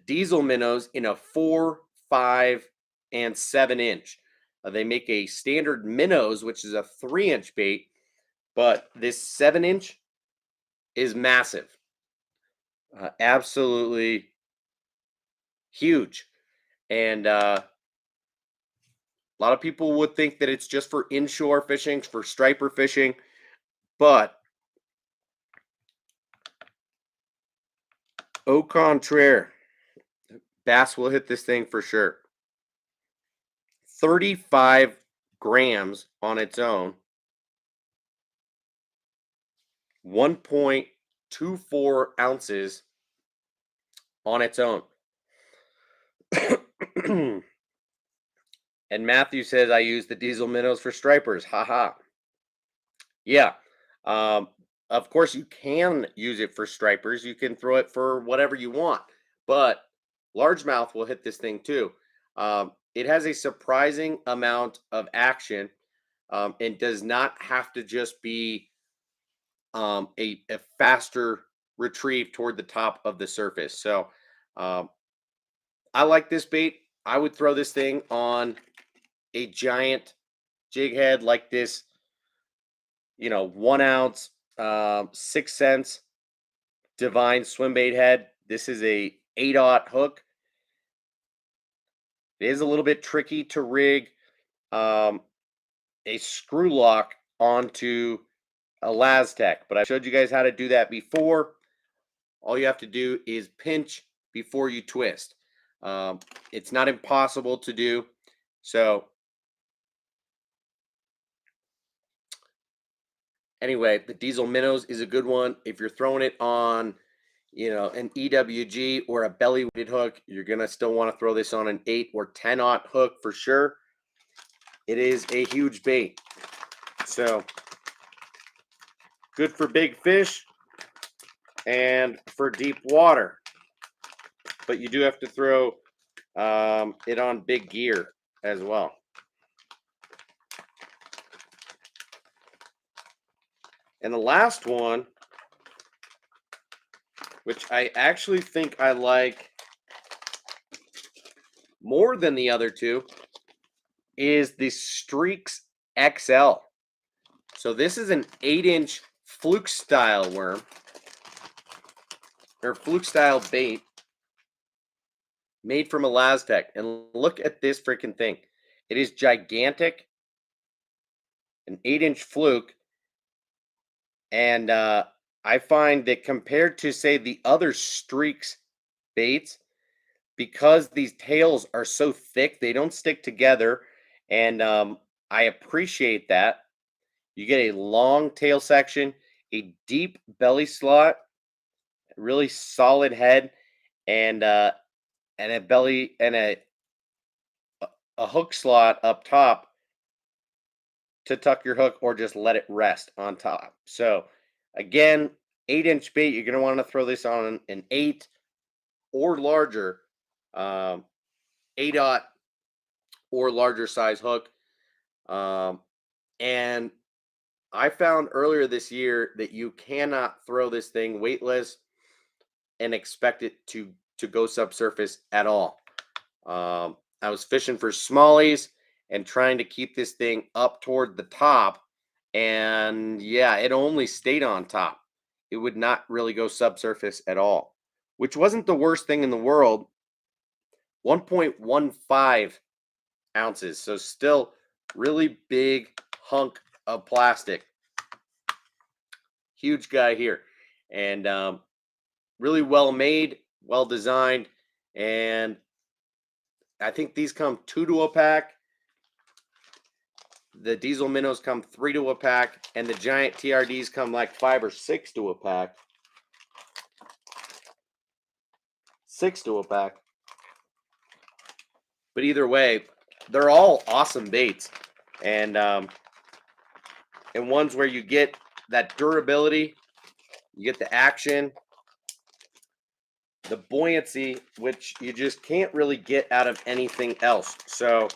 Diesel Minnows in a 4, 5, and 7-inch. They make a standard Minnows, which is a 3-inch bait, but this 7-inch is massive. Absolutely huge. And a lot of people would think that it's just for inshore fishing, for striper fishing, but au contraire, bass will hit this thing for sure. 35 grams on its own, 1.24 ounces on its own. And Matthew says I use the Diesel Minnows for stripers. Haha. Yeah. Of course, you can use it for stripers. You can throw it for whatever you want, but largemouth will hit this thing too. it has a surprising amount of action, and does not have to just be a faster retrieve toward the top of the surface. So um, I like this bait. I would throw this thing on a giant jig head like this, 1 ounce, 6 cents divine swim bait head. This is a 8/0 hook. It is a little bit tricky to rig um, a screw lock onto a Laztec, but I showed you guys how to do that before. All you have to do is pinch before you twist. It's not impossible to do. So anyway, the Diesel Minnows is a good one. If you're throwing it on, an EWG or a belly weighted hook, you're going to still want to throw this on an 8 or 10/0 hook for sure. It is a huge bait. So good for big fish and for deep water. But you do have to throw it on big gear as well. And the last one, which I actually think I like more than the other two, is the Streaks XL. So this is an 8-inch fluke style worm, or fluke style bait, made from a Laztec. And look at this freaking thing. It is gigantic, an 8-inch fluke. And I find that compared to, say, the other Streaks baits, because these tails are so thick, they don't stick together. And I appreciate that. You get a long tail section, a deep belly slot, really solid head, and a belly and a hook slot up top to tuck your hook or just let it rest on top. So again, 8-inch bait, you're going to want to throw this on an 8 or larger, 8/0 or larger size hook. And I found earlier this year that you cannot throw this thing weightless and expect it to go subsurface at all. I was fishing for smallies and trying to keep this thing up toward the top, and yeah, it only stayed on top. It would not really go subsurface at all, which wasn't the worst thing in the world. 1.15 ounces, so still really big hunk of plastic. Huge guy here, and really well made, well designed, and I think these come 2 to a pack. The Diesel Minnows come 3 to a pack, and the giant TRDs come like 5 or 6 to a pack. 6 to a pack. But either way, they're all awesome baits, and ones where you get that durability, you get the action, the buoyancy, which you just can't really get out of anything else. So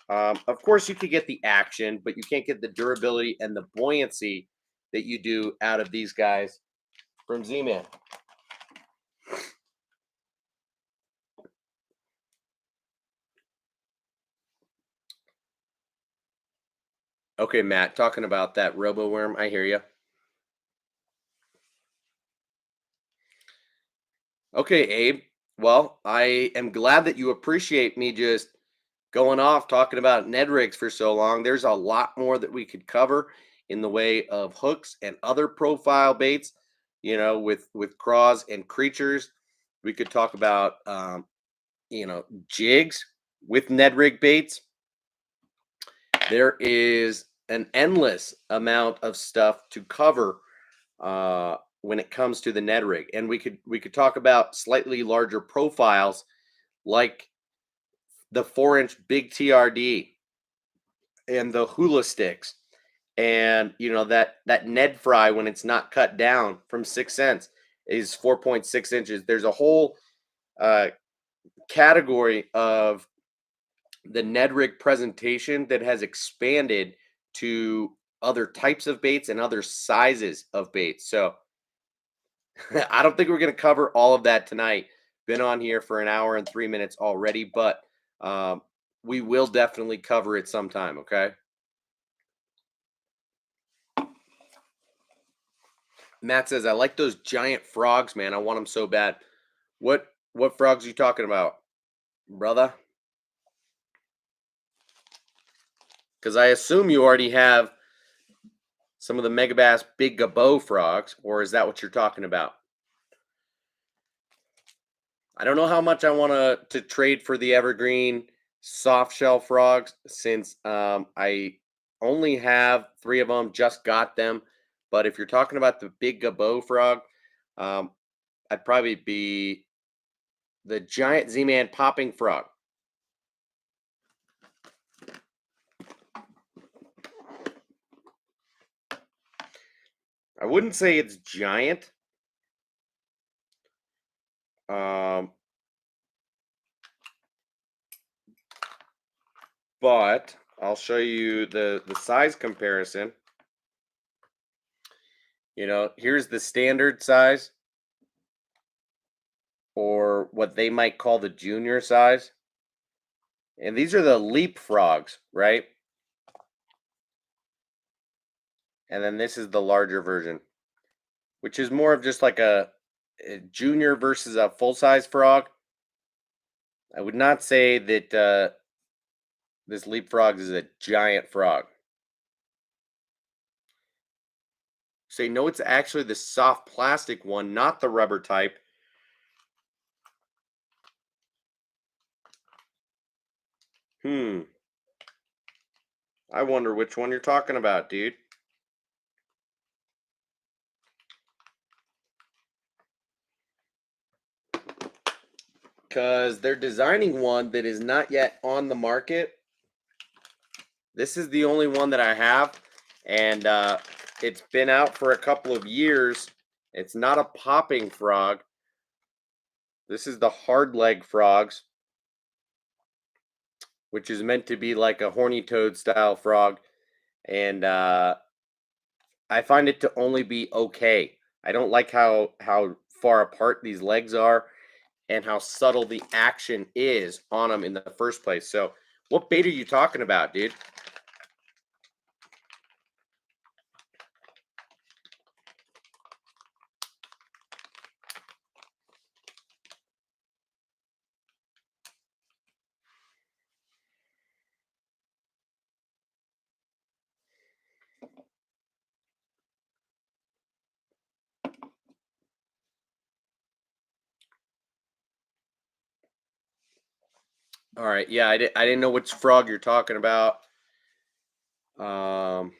of course you could get the action, but you can't get the durability and the buoyancy that you do out of these guys from Z-Man. Okay, Matt, talking about that Roboworm, I hear you. Okay, Abe. Well, I am glad that you appreciate me just going off talking about Ned rigs for so long. There's a lot more that we could cover in the way of hooks and other profile baits, with craws and creatures. We could talk about, jigs with Ned rig baits. There is an endless amount of stuff to cover when it comes to the Ned rig, and we could talk about slightly larger profiles like the 4-inch big TRD and the hula sticks, and that Ned Fry when it's not cut down from 6 cents is 4.6 inches. There's a whole category of the Ned Rig presentation that has expanded to other types of baits and other sizes of baits. So I don't think we're going to cover all of that tonight. Been on here for an hour and 3 minutes already, but we will definitely cover it sometime, okay? Matt says, I like those giant frogs, man. I want them so bad. What frogs are you talking about, brother? Because I assume you already have some of the Megabass Big Gabo frogs, or is that what you're talking about? I don't know how much I want to trade for the evergreen soft shell frogs, since I only have 3 of them, just got them. But if you're talking about the Big Gabo frog, I'd probably be the giant Z-Man popping frog. I wouldn't say it's giant. But I'll show you the size comparison. You know, here's the standard size, or what they might call the junior size. And these are the leap frogs, right? And then this is the larger version, which is more of just like a junior versus a full-size frog. I would not say that this leap frog is a giant frog. So no, it's actually the soft plastic one, not the rubber type. I wonder which one you're talking about, dude. Because they're designing one that is not yet on the market. This is the only one that I have, and it's been out for a couple of years. It's not a popping frog. This is the hard leg frogs, which is meant to be like a horny toad style frog, and I find it to only be okay. I don't like how far apart these legs are and how subtle the action is on them in the first place. So what bait are you talking about, dude? All right, yeah, I didn't know which frog you're talking about. So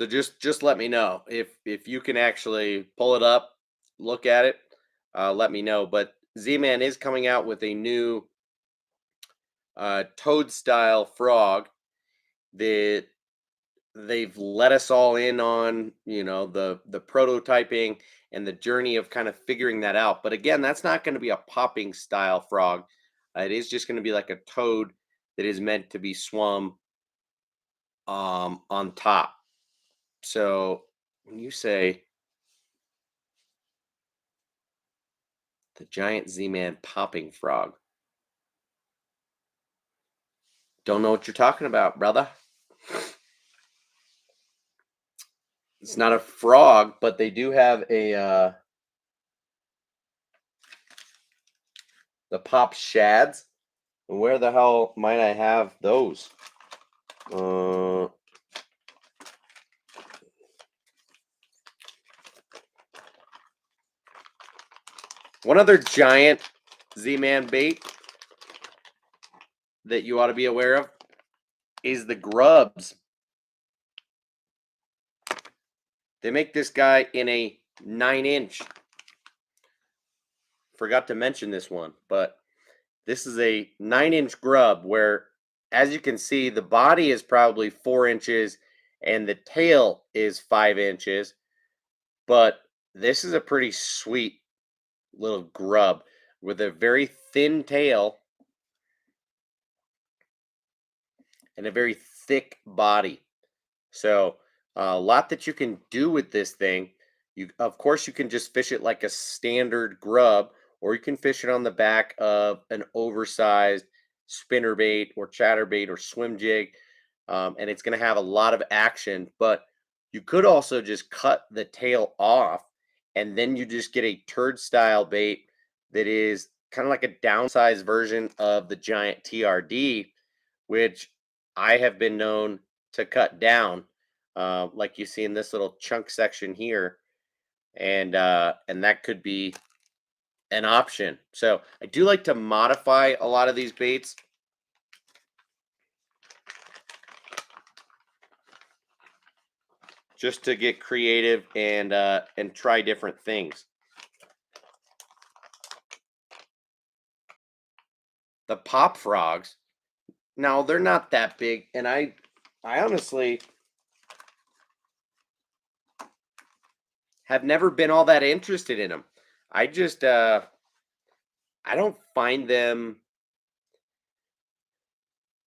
just let me know if you can actually pull it up, look at it. Let me know. But Z-Man is coming out with a new toad style frog that they've let us all in on. You know, the prototyping and the journey of kind of figuring that out. But again, that's not going to be a popping style frog. It is just going to be like a toad that is meant to be swum on top. So when you say the giant Z-Man popping frog, don't know what you're talking about, brother. It's not a frog, but they do have a the pop shads. And where the hell might I have those? One other giant Z-Man bait that you ought to be aware of is the Grubs. They make this guy in a 9-inch. Forgot to mention this one, but this is a 9-inch grub where, as you can see, the body is probably 4 inches and the tail is 5 inches. But this is a pretty sweet little grub with a very thin tail and a very thick body. So a lot that you can do with this thing. You, of course, you can just fish it like a standard grub, or you can fish it on the back of an oversized spinner bait or chatterbait or swim jig, and it's going to have a lot of action. But you could also just cut the tail off, and then you just get a turd style bait that is kind of like a downsized version of the giant TRD, which I have been known to cut down, like you see in this little chunk section here, and that could be an option. So I do like to modify a lot of these baits. Just to get creative and try different things. The pop frogs, now they're not that big, and I honestly have never been all that interested in them. I just I don't find them,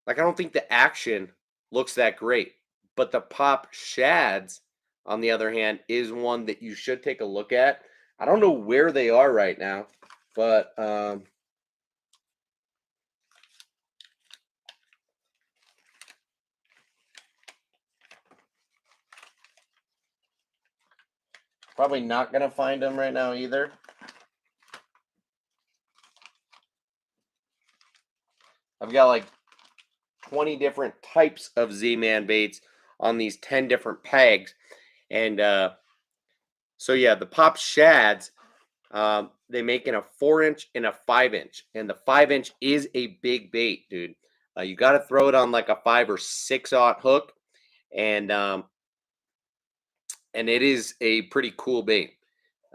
like, I don't think the action looks that great. But the pop shads, on the other hand, is one that you should take a look at. I don't know where they are right now, but probably not gonna find them right now either. I've got like 20 different types of Z-Man baits on these 10 different pegs. And so yeah, the pop shads, they make in a 4-inch and a 5-inch. And the 5-inch is a big bait, dude. You got to throw it on like a 5 or 6/0 hook, and it is a pretty cool bait.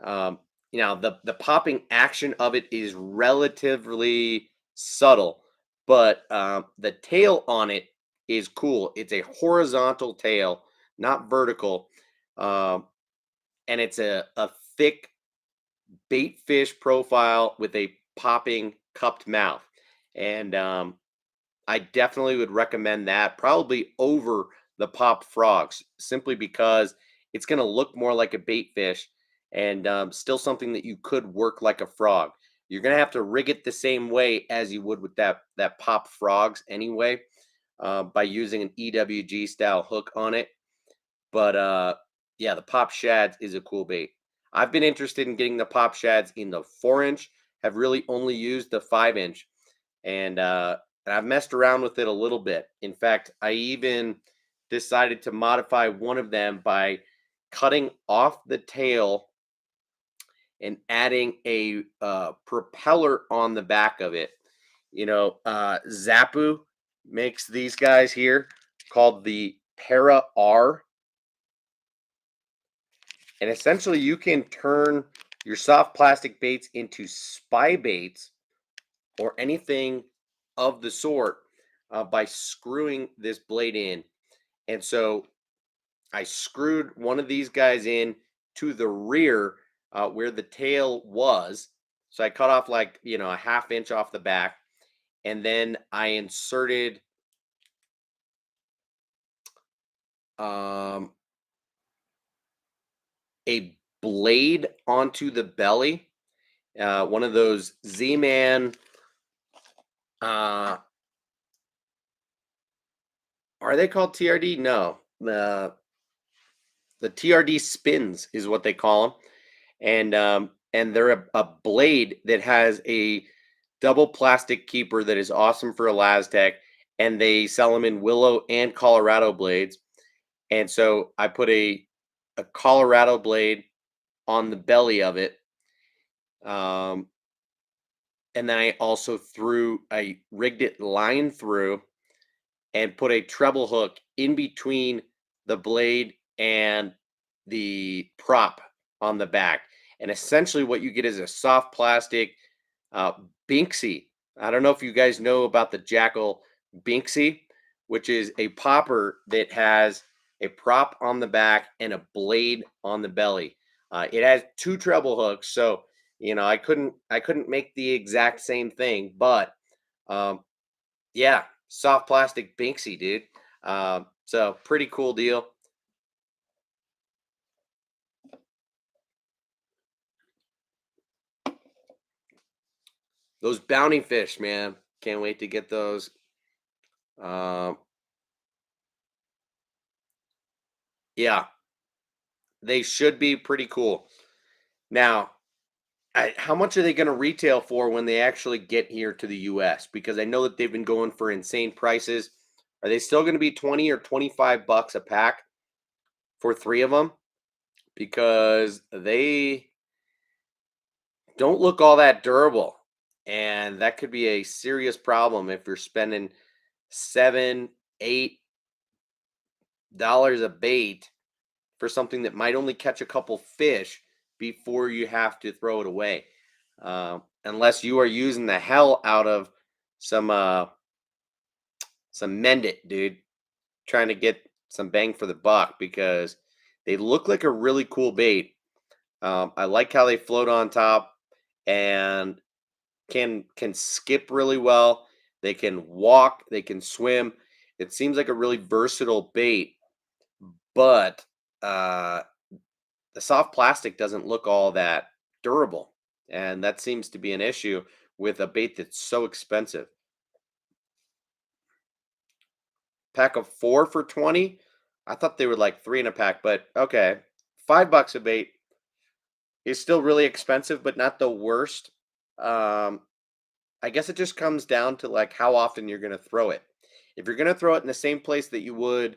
You know, the popping action of it is relatively subtle, but the tail on it is cool. It's a horizontal tail, not vertical, um, and it's a thick bait fish profile with a popping cupped mouth. And I definitely would recommend that, probably over the pop frogs, simply because it's going to look more like a bait fish, and still something that you could work like a frog. You're going to have to rig it the same way as you would with that pop frogs anyway, by using an EWG style hook on it. But yeah, the pop shads is a cool bait. I've been interested in getting the pop shads in the 4-inch, have really only used the 5-inch, and I've messed around with it a little bit. In fact, I even decided to modify one of them by cutting off the tail and adding a propeller on the back of it. You know, Zappu makes these guys here called the Para R. And essentially, you can turn your soft plastic baits into spy baits or anything of the sort, by screwing this blade in. And so I screwed one of these guys in to the rear, where the tail was. So I cut off like, you know, a 1/2 inch off the back. And then I inserted um, a blade onto the belly. One of those Z-Man, are they called TRD? No. The TRD spins is what they call them. And they're a blade that has a double plastic keeper that is awesome for Elastec, and they sell them in willow and Colorado blades. And so I put a Colorado blade on the belly of it, um, and then I also I rigged it line through and put a treble hook in between the blade and the prop on the back. And essentially, what you get is a soft plastic uh, Binksy. I don't know if you guys know about the Jackal Binksy, which is a popper that has a prop on the back and a blade on the belly. It has 2 treble hooks, so you know I couldn't make the exact same thing, but um, yeah, soft plastic Banksy, dude. So pretty cool deal. Those bounty fish, man. Can't wait to get those. Um, yeah, they should be pretty cool. Now, how much are they going to retail for when they actually get here to the US? Because I know that they've been going for insane prices. Are they still going to be 20 or 25 bucks a pack for 3 of them? Because they don't look all that durable. And that could be a serious problem if you're spending 7, $8 a bait for something that might only catch a couple fish before you have to throw it away. Unless you are using the hell out of some mend it, dude, trying to get some bang for the buck because they look like a really cool bait. I like how they float on top and can skip really well. They can walk, they can swim. It seems like a really versatile bait, but uh, the soft plastic doesn't look all that durable, and that seems to be an issue with a bait that's so expensive. Pack of 4 for 20. I thought they were like 3 in a pack, but okay. $5 a bait is still really expensive, but not the worst. Um, I guess it just comes down to like how often you're going to throw it. If you're going to throw it in the same place that you would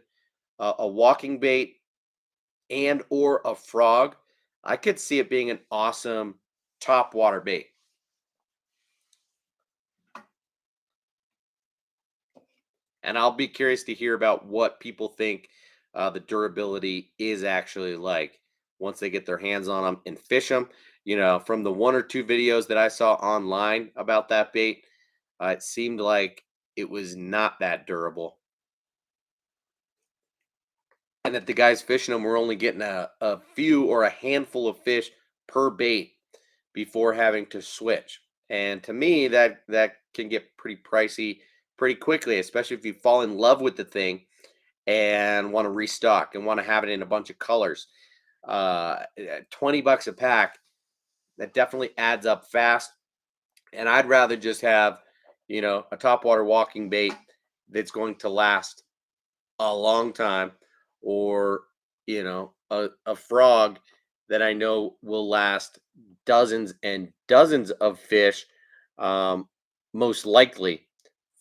a walking bait and or a frog, I could see it being an awesome top water bait. And I'll be curious to hear about what people think the durability is actually like once they get their hands on them and fish them. You know, from the 1 or 2 videos that I saw online about that bait, it seemed like it was not that durable, and that the guys fishing them were only getting a few or a handful of fish per bait before having to switch. And to me, that can get pretty pricey pretty quickly, especially if you fall in love with the thing and want to restock and want to have it in a bunch of colors. 20 bucks a pack, that definitely adds up fast. And I'd rather just have, a topwater walking bait that's going to last a long time, or, a frog that I know will last dozens and dozens of fish, um, most likely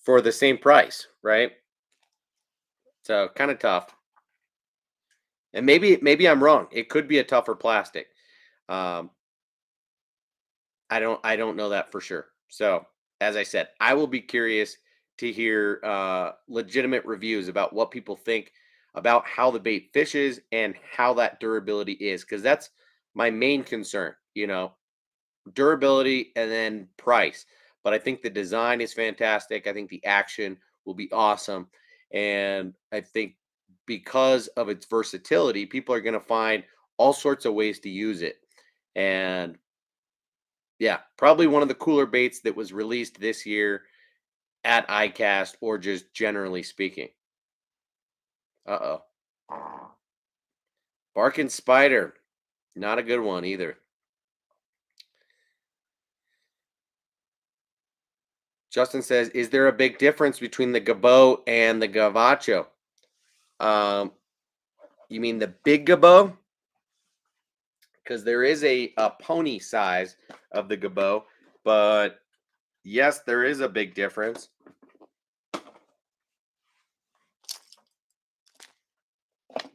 for the same price, right? So kind of tough. And maybe I'm wrong. It could be a tougher plastic. Um, I don't know that for sure. So as I said, I will be curious to hear legitimate reviews about what people think about how the bait fishes and how that durability is, because that's my main concern. Durability and then price. But I think the design is fantastic. I think the action will be awesome, and I think because of its versatility, people are going to find all sorts of ways to use it. And yeah, probably one of the cooler baits that was released this year at ICAST, or just generally speaking. Uh oh. Barking Spider. Not a good one either. Justin says, is there a big difference between the Gabo and the Gabacho? Um, you mean the big Gabo? Because there is a pony size of the Gabo, but yes, there is a big difference.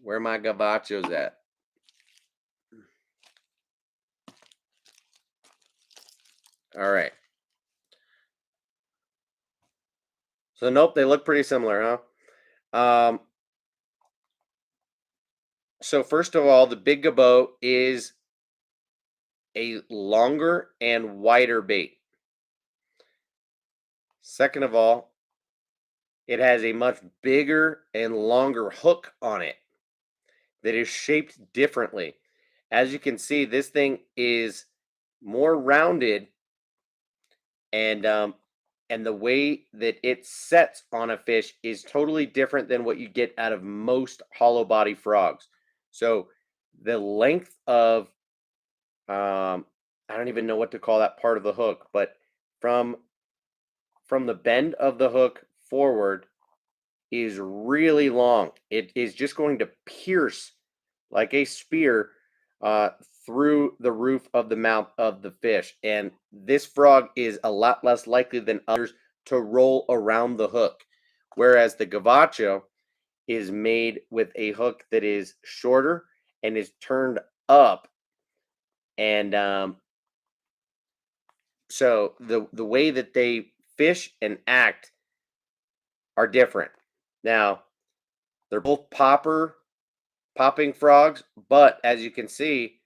Where my Gabachos at? All right. So nope, they look pretty similar, huh? So first of all, the big Gabo is a longer and wider bait. Second of all, it has a much bigger and longer hook on it that is shaped differently. As you can see, this thing is more rounded and and the way that it sets on a fish is totally different than what you get out of most hollow body frogs. So the length of I don't even know what to call that part of the hook, but from the bend of the hook forward is really long. It is just going to pierce like a spear uh, through the roof of the mouth of the fish. And this frog is a lot less likely than others to roll around the hook. Whereas the Gabacho is made with a hook that is shorter and is turned up. And so the way that they fish and act are different. Now, they're both popping frogs, but as you can see,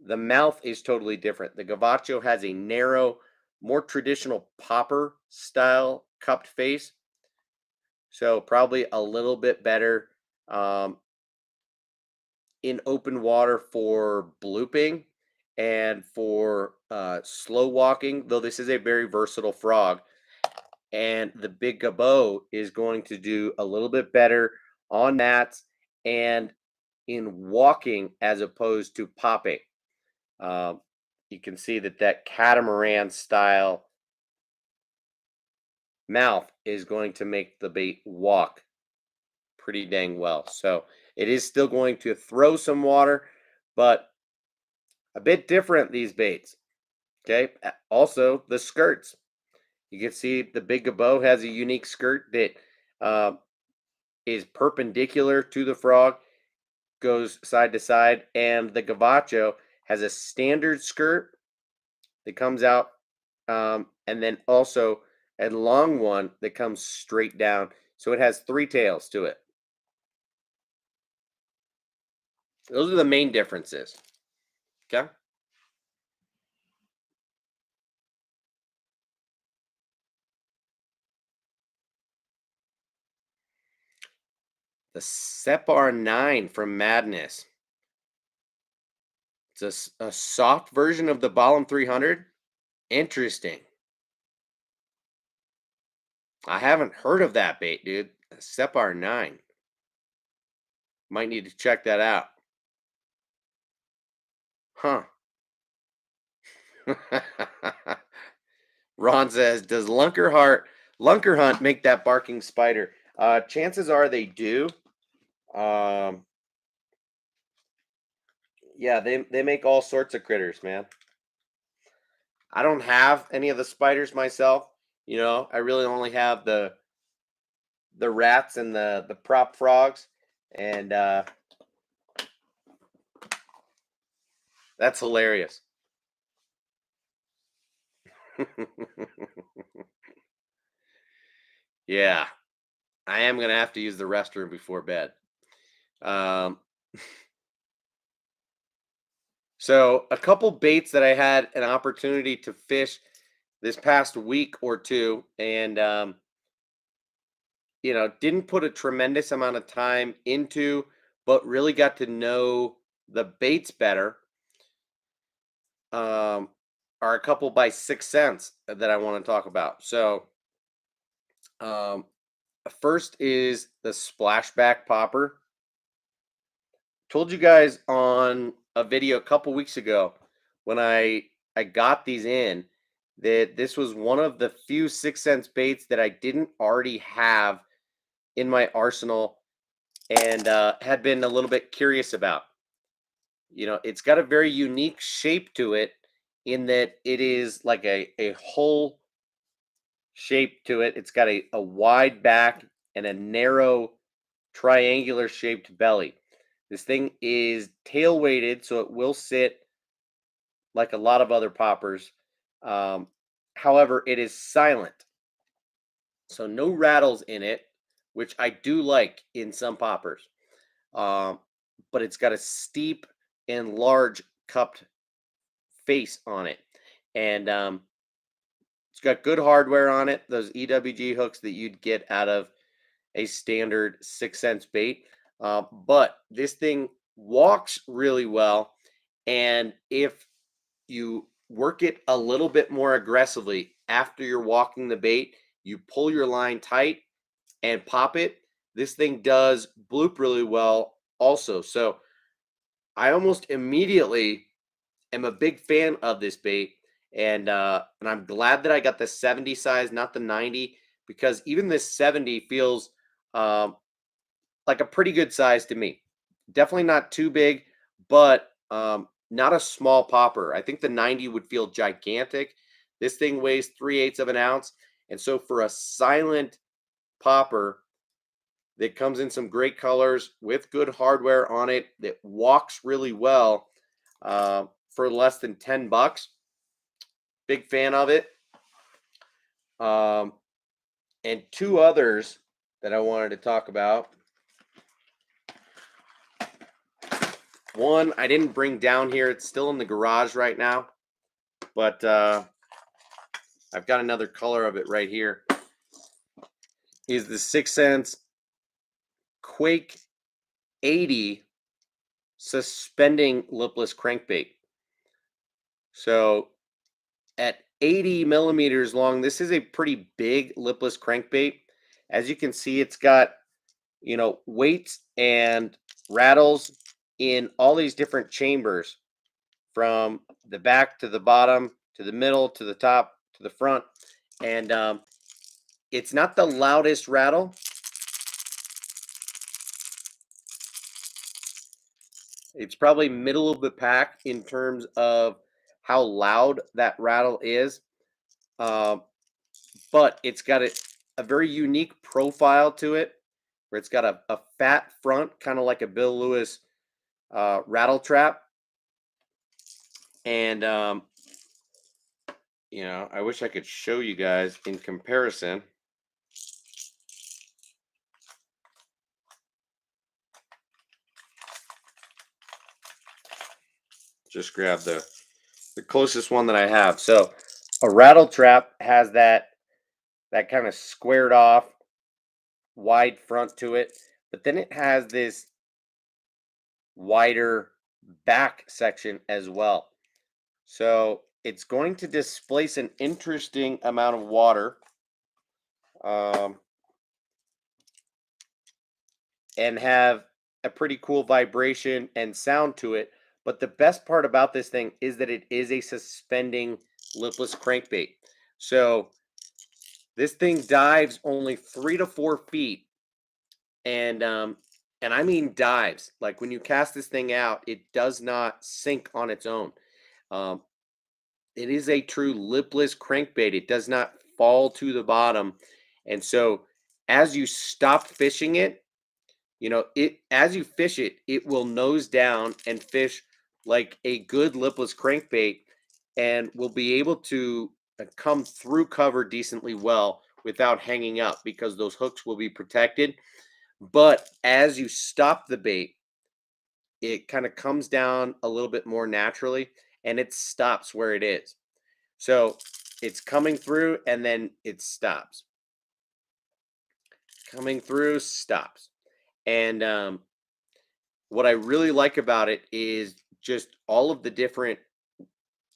the mouth is totally different. The Gabacho has a narrow, more traditional popper style cupped face. So probably a little bit better in open water for blooping and for slow walking, though this is a very versatile frog. And the big Gabo is going to do a little bit better on mats and in walking as opposed to popping. Um, you can see that catamaran style mouth is going to make the bait walk pretty dang well. So it is still going to throw some water, but a bit different, these baits. Okay. Also, the skirts. You can see the big Gabo has a unique skirt that uh, is perpendicular to the frog, goes side to side, and the Gabacho has a standard skirt that comes out, and then also a long one that comes straight down. So it has three tails to it. Those are the main differences. Okay. The Separ 9 from Madness. It's a soft version of the Balam 300. Interesting. I haven't heard of that bait, dude. Separ 9. Might need to check that out. Huh. Ron says, does Lunker Hunt make that barking spider? Chances are they do. Um, yeah, they make all sorts of critters, man. I don't have any of the spiders myself. You know, I really only have the rats and the prop frogs, and that's hilarious. Yeah, I am gonna have to use the restroom before bed. Um, so a couple baits that I had an opportunity to fish this past week or two, and you know, didn't put a tremendous amount of time into, but really got to know the baits better. Um, are a couple by 6 cents that I want to talk about. So, um, first is the Splashback Popper. Told you guys on a video a couple weeks ago when I got these in that this was one of the few 6 cents baits that I didn't already have in my arsenal and had been a little bit curious about. You know, it's got a very unique shape to it in that it is like a whole shape to it. It's got a wide back and a narrow triangular shaped belly. This thing is tail weighted, so it will sit like a lot of other poppers. Um, However, it is silent. So no rattles in it, which I do like in some poppers. Um, but it's got a steep and large cupped face on it. And it's got good hardware on it, those EWG hooks that you'd get out of a standard 6 cents bait. But this thing walks really well. And if you work it a little bit more aggressively after you're walking the bait, you pull your line tight and pop it, this thing does bloop really well also. So I almost immediately am a big fan of this bait, and I'm glad that I got the 70 size, not the 90, because even this 70 feels um, like a pretty good size to me. Definitely not too big, but not a small popper. I think the 90 would feel gigantic. This thing weighs 3/8 of an ounce, and so for a silent popper that comes in some great colors with good hardware on it that walks really well for less than $10. Big fan of it. Um, and two others that I wanted to talk about. One I didn't bring down here. It's still in the garage right now. But I've got another color of it right here. Is the 6 Sense Quake 80 Suspending Lipless Crankbait. So at 80 millimeters long, this is a pretty big lipless crankbait. As you can see, it's got, weights and rattles in all these different chambers, from the back to the bottom, to the middle, to the top, to the front. And it's not the loudest rattle. It's probably middle of the pack in terms of how loud that rattle is. But it's got a very unique profile to it, where it's got a fat front, kind of like a Bill Lewis Rattle Trap. And, I wish I could show you guys in comparison. Just grab the closest one that I have. So a Rattle Trap has that kind of squared off wide front to it, but then it has this wider back section as well. So it's going to displace an interesting amount of water, and have a pretty cool vibration and sound to it. But the best part about this thing is that it is a suspending lipless crankbait. So this thing dives only 3 to 4 feet, and I mean dives. Like when you cast this thing out, it does not sink on its own. Um, it is a true lipless crankbait. It does not fall to the bottom, and so as you stop fishing it, as you fish it, it will nose down and fish like a good lipless crankbait, and will be able to come through cover decently well without hanging up, because those hooks will be protected. But as you stop the bait, it kind of comes down a little bit more naturally, and it stops where it is. So it's coming through and then it stops. Coming through, stops. And what I really like about it is just all of the different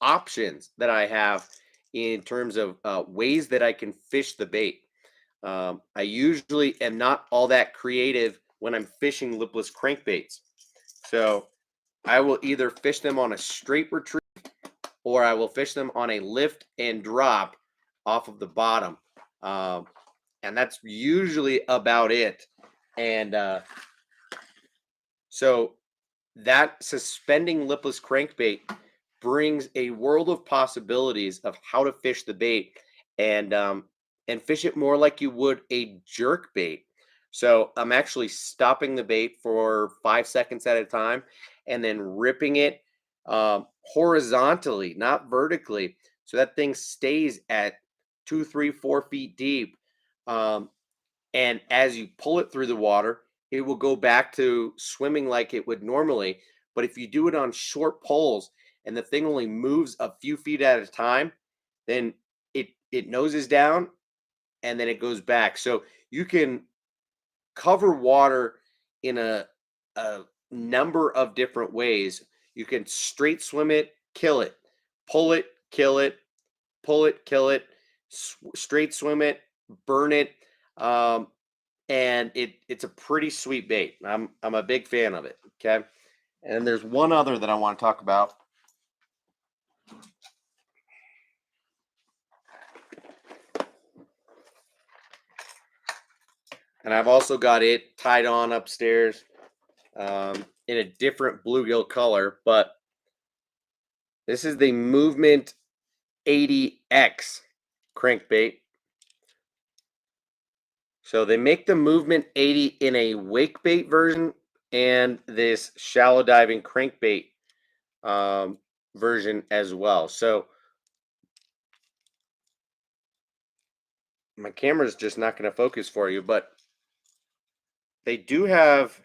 options that I have in terms of ways that I can fish the bait. I usually am not all that creative when I'm fishing lipless crankbaits. So I will either fish them on a straight retrieve, or I will fish them on a lift and drop off of the bottom. And that's usually about it. And so that suspending lipless crankbait brings a world of possibilities of how to fish the bait, and fish it more like you would a jerk bait. So I'm actually stopping the bait for 5 seconds at a time, and then ripping it horizontally, not vertically, so that thing stays at 2, 3, 4 feet deep. And as you pull it through the water, it will go back to swimming like it would normally. But if you do it on short poles and the thing only moves a few feet at a time, then it noses down and then it goes back. So you can cover water in a number of different ways. You can straight swim it, kill it, pull it, kill it, pull it, kill it, straight swim it, burn it, and it's a pretty sweet bait. I'm a big fan of it. Okay, and there's one other that I want to talk about. And I've also got it tied on upstairs in a different bluegill color, but this is the Movement 80X crankbait. So they make the Movement 80 in a wake bait version and this shallow diving crankbait version as well. So my camera's just not going to focus for you, but they do have,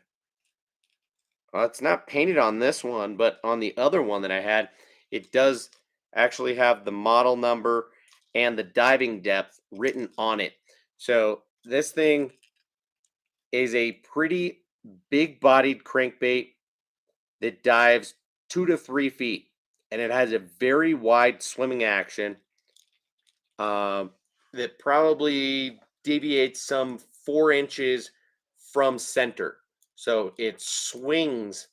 it's not painted on this one, but on the other one that I had, it does actually have the model number and the diving depth written on it. So this thing is a pretty big bodied crankbait that dives 2 to 3 feet, and it has a very wide swimming action that probably deviates some 4 inches from center. So it swings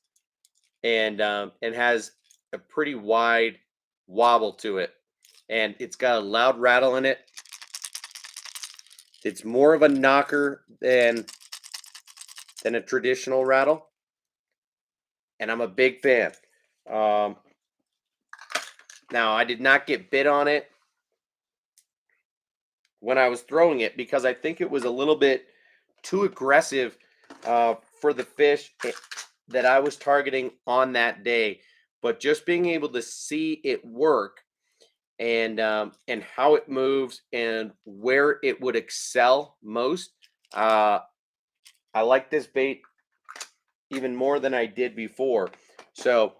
and has a pretty wide wobble to it, and it's got a loud rattle in it. It's more of a knocker than a traditional rattle, and I'm a big fan. Um, Now, I did not get bit on it when I was throwing it because I think it was a little bit too aggressive for the fish that I was targeting on that day. But just being able to see it work and how it moves and where it would excel most, I like this bait even more than I did before. So,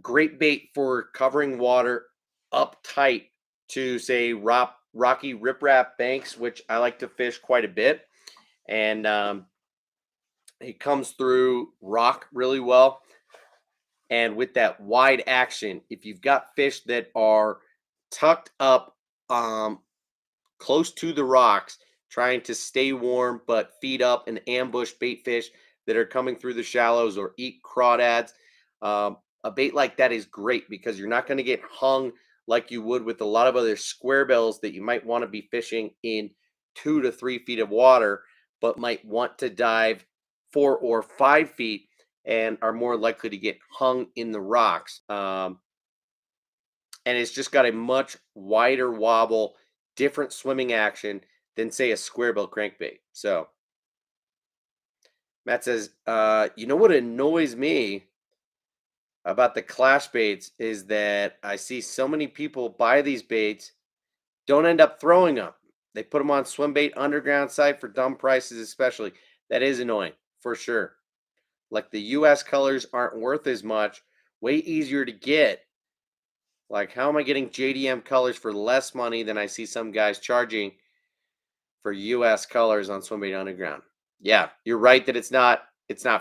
great bait for covering water up tight to say rocky riprap banks, which I like to fish quite a bit, and it comes through rock really well. And with that wide action, if you've got fish that are tucked up close to the rocks, trying to stay warm but feed up and ambush bait fish that are coming through the shallows or eat crawdads. A bait like that is great because you're not going to get hung like you would with a lot of other square bills that you might want to be fishing in 2 to 3 feet of water, but might want to dive 4 or 5 feet and are more likely to get hung in the rocks. And it's just got a much wider wobble, different swimming action than say a square bill crankbait. So Matt says, you know what annoys me about the clash baits is that I see so many people buy these baits, don't end up throwing them. They put them on swim bait underground site for dumb prices, especially. That is annoying for sure. Like the US colors aren't worth as much, way easier to get. Like, how am I getting JDM colors for less money than I see some guys charging for US colors on swim bait underground? Yeah, you're right that it's not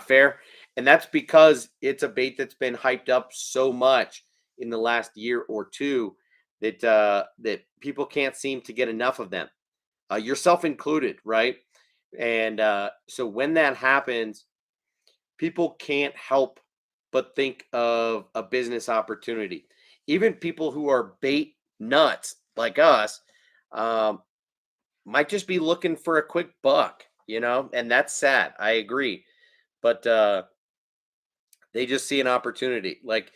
fair. And that's because it's a bait that's been hyped up so much in the last year or two that people can't seem to get enough of them. Yourself included, right? And so when that happens, people can't help but think of a business opportunity. Even people who are bait nuts like us um, might just be looking for a quick buck, and that's sad. I agree. But they just see an opportunity. Like,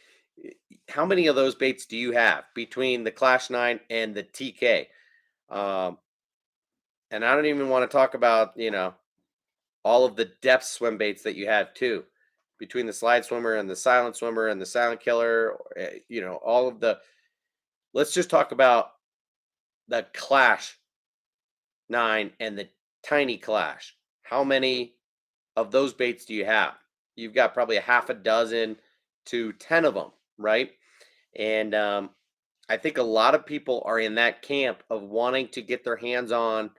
how many of those baits do you have between the Clash 9 and the TK? Um, and I don't even want to talk about, all of the depth swim baits that you have too, between the slide swimmer and the silent killer, all of the. Let's just talk about the Clash 9 and the Tiny Clash. How many of those baits do you have? You've got probably a half a dozen to 10 of them, right? And I think a lot of people are in that camp of wanting to get their hands on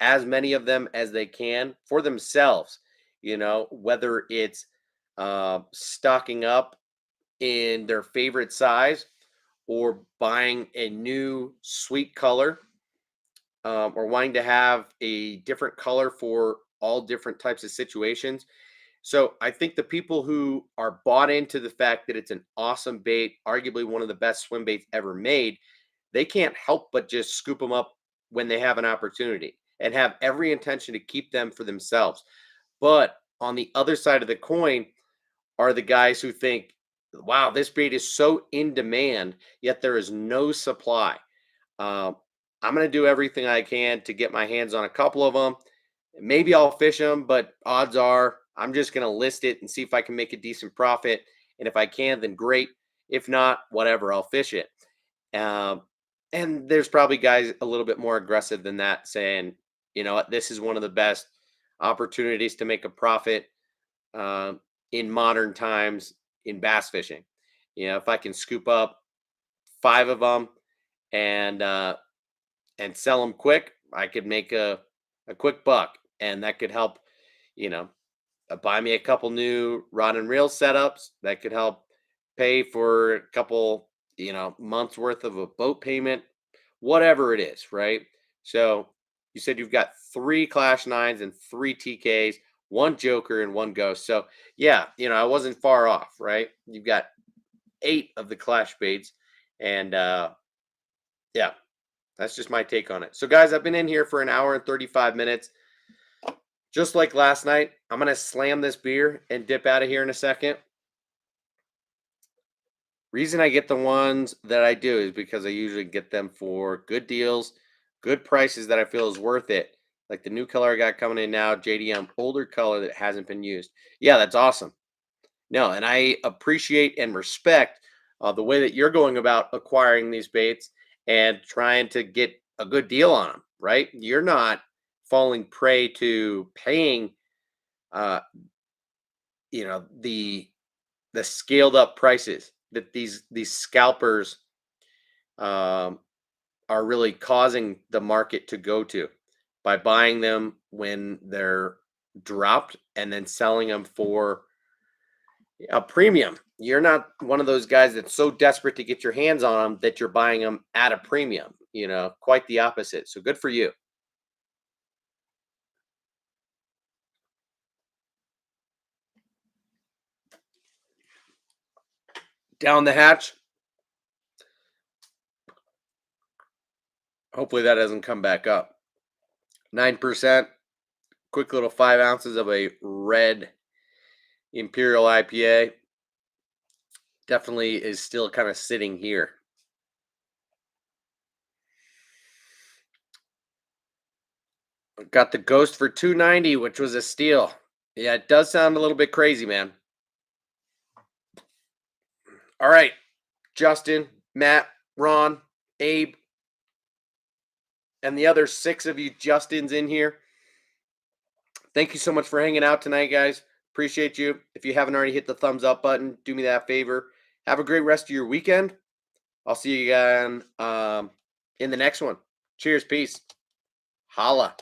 as many of them as they can for themselves, whether it's stocking up in their favorite size or buying a new sweet color or wanting to have a different color for all different types of situations. So I think the people who are bought into the fact that it's an awesome bait, arguably one of the best swim baits ever made, they can't help but just scoop them up when they have an opportunity and have every intention to keep them for themselves. But on the other side of the coin are the guys who think, wow, this bait is so in demand, yet there is no supply. Um, I'm going to do everything I can to get my hands on a couple of them. Maybe I'll fish them, but odds are I'm just going to list it and see if I can make a decent profit. And if I can, then great. If not, whatever, I'll fish it. Um, and there's probably guys a little bit more aggressive than that saying, you know what, this is one of the best opportunities to make a profit um, in modern times in bass fishing. You know, if I can scoop up 5 of them and sell them quick, I could make a quick buck, and that could help. You know, buy me a couple new rod and reel setups that could help pay for a couple, months worth of a boat payment, whatever it is, right? So you said you've got 3 Clash 9s and 3 TKs, 1 Joker and 1 Ghost. So yeah, I wasn't far off, right? You've got 8 of the Clash baits, and yeah, that's just my take on it. So guys, I've been in here for an hour and 35 minutes. Just like last night, I'm going to slam this beer and dip out of here in a second. Reason I get the ones that I do is because I usually get them for good deals, good prices that I feel is worth it. Like the new color I got coming in now, JDM, older color that hasn't been used. Yeah, that's awesome. No, and I appreciate and respect the way that you're going about acquiring these baits and trying to get a good deal on them, right? You're not falling prey to paying uh, the scaled up prices that these scalpers um, are really causing the market to go to by buying them when they're dropped and then selling them for a premium. You're not one of those guys that's so desperate to get your hands on them that you're buying them at a premium. Quite the opposite. So good for you. Down the hatch. Hopefully that doesn't come back up. 9%. Quick little 5 ounces of a red Imperial IPA. Definitely is still kind of sitting here. Got the Ghost for $2.90, which was a steal. Yeah, it does sound a little bit crazy, man. All right, Justin, Matt, Ron, Abe, and the other 6 of you Justins in here. Thank you so much for hanging out tonight, guys. Appreciate you. If you haven't already hit the thumbs up button, do me that favor. Have a great rest of your weekend. I'll see you again in the next one. Cheers. Peace. Holla.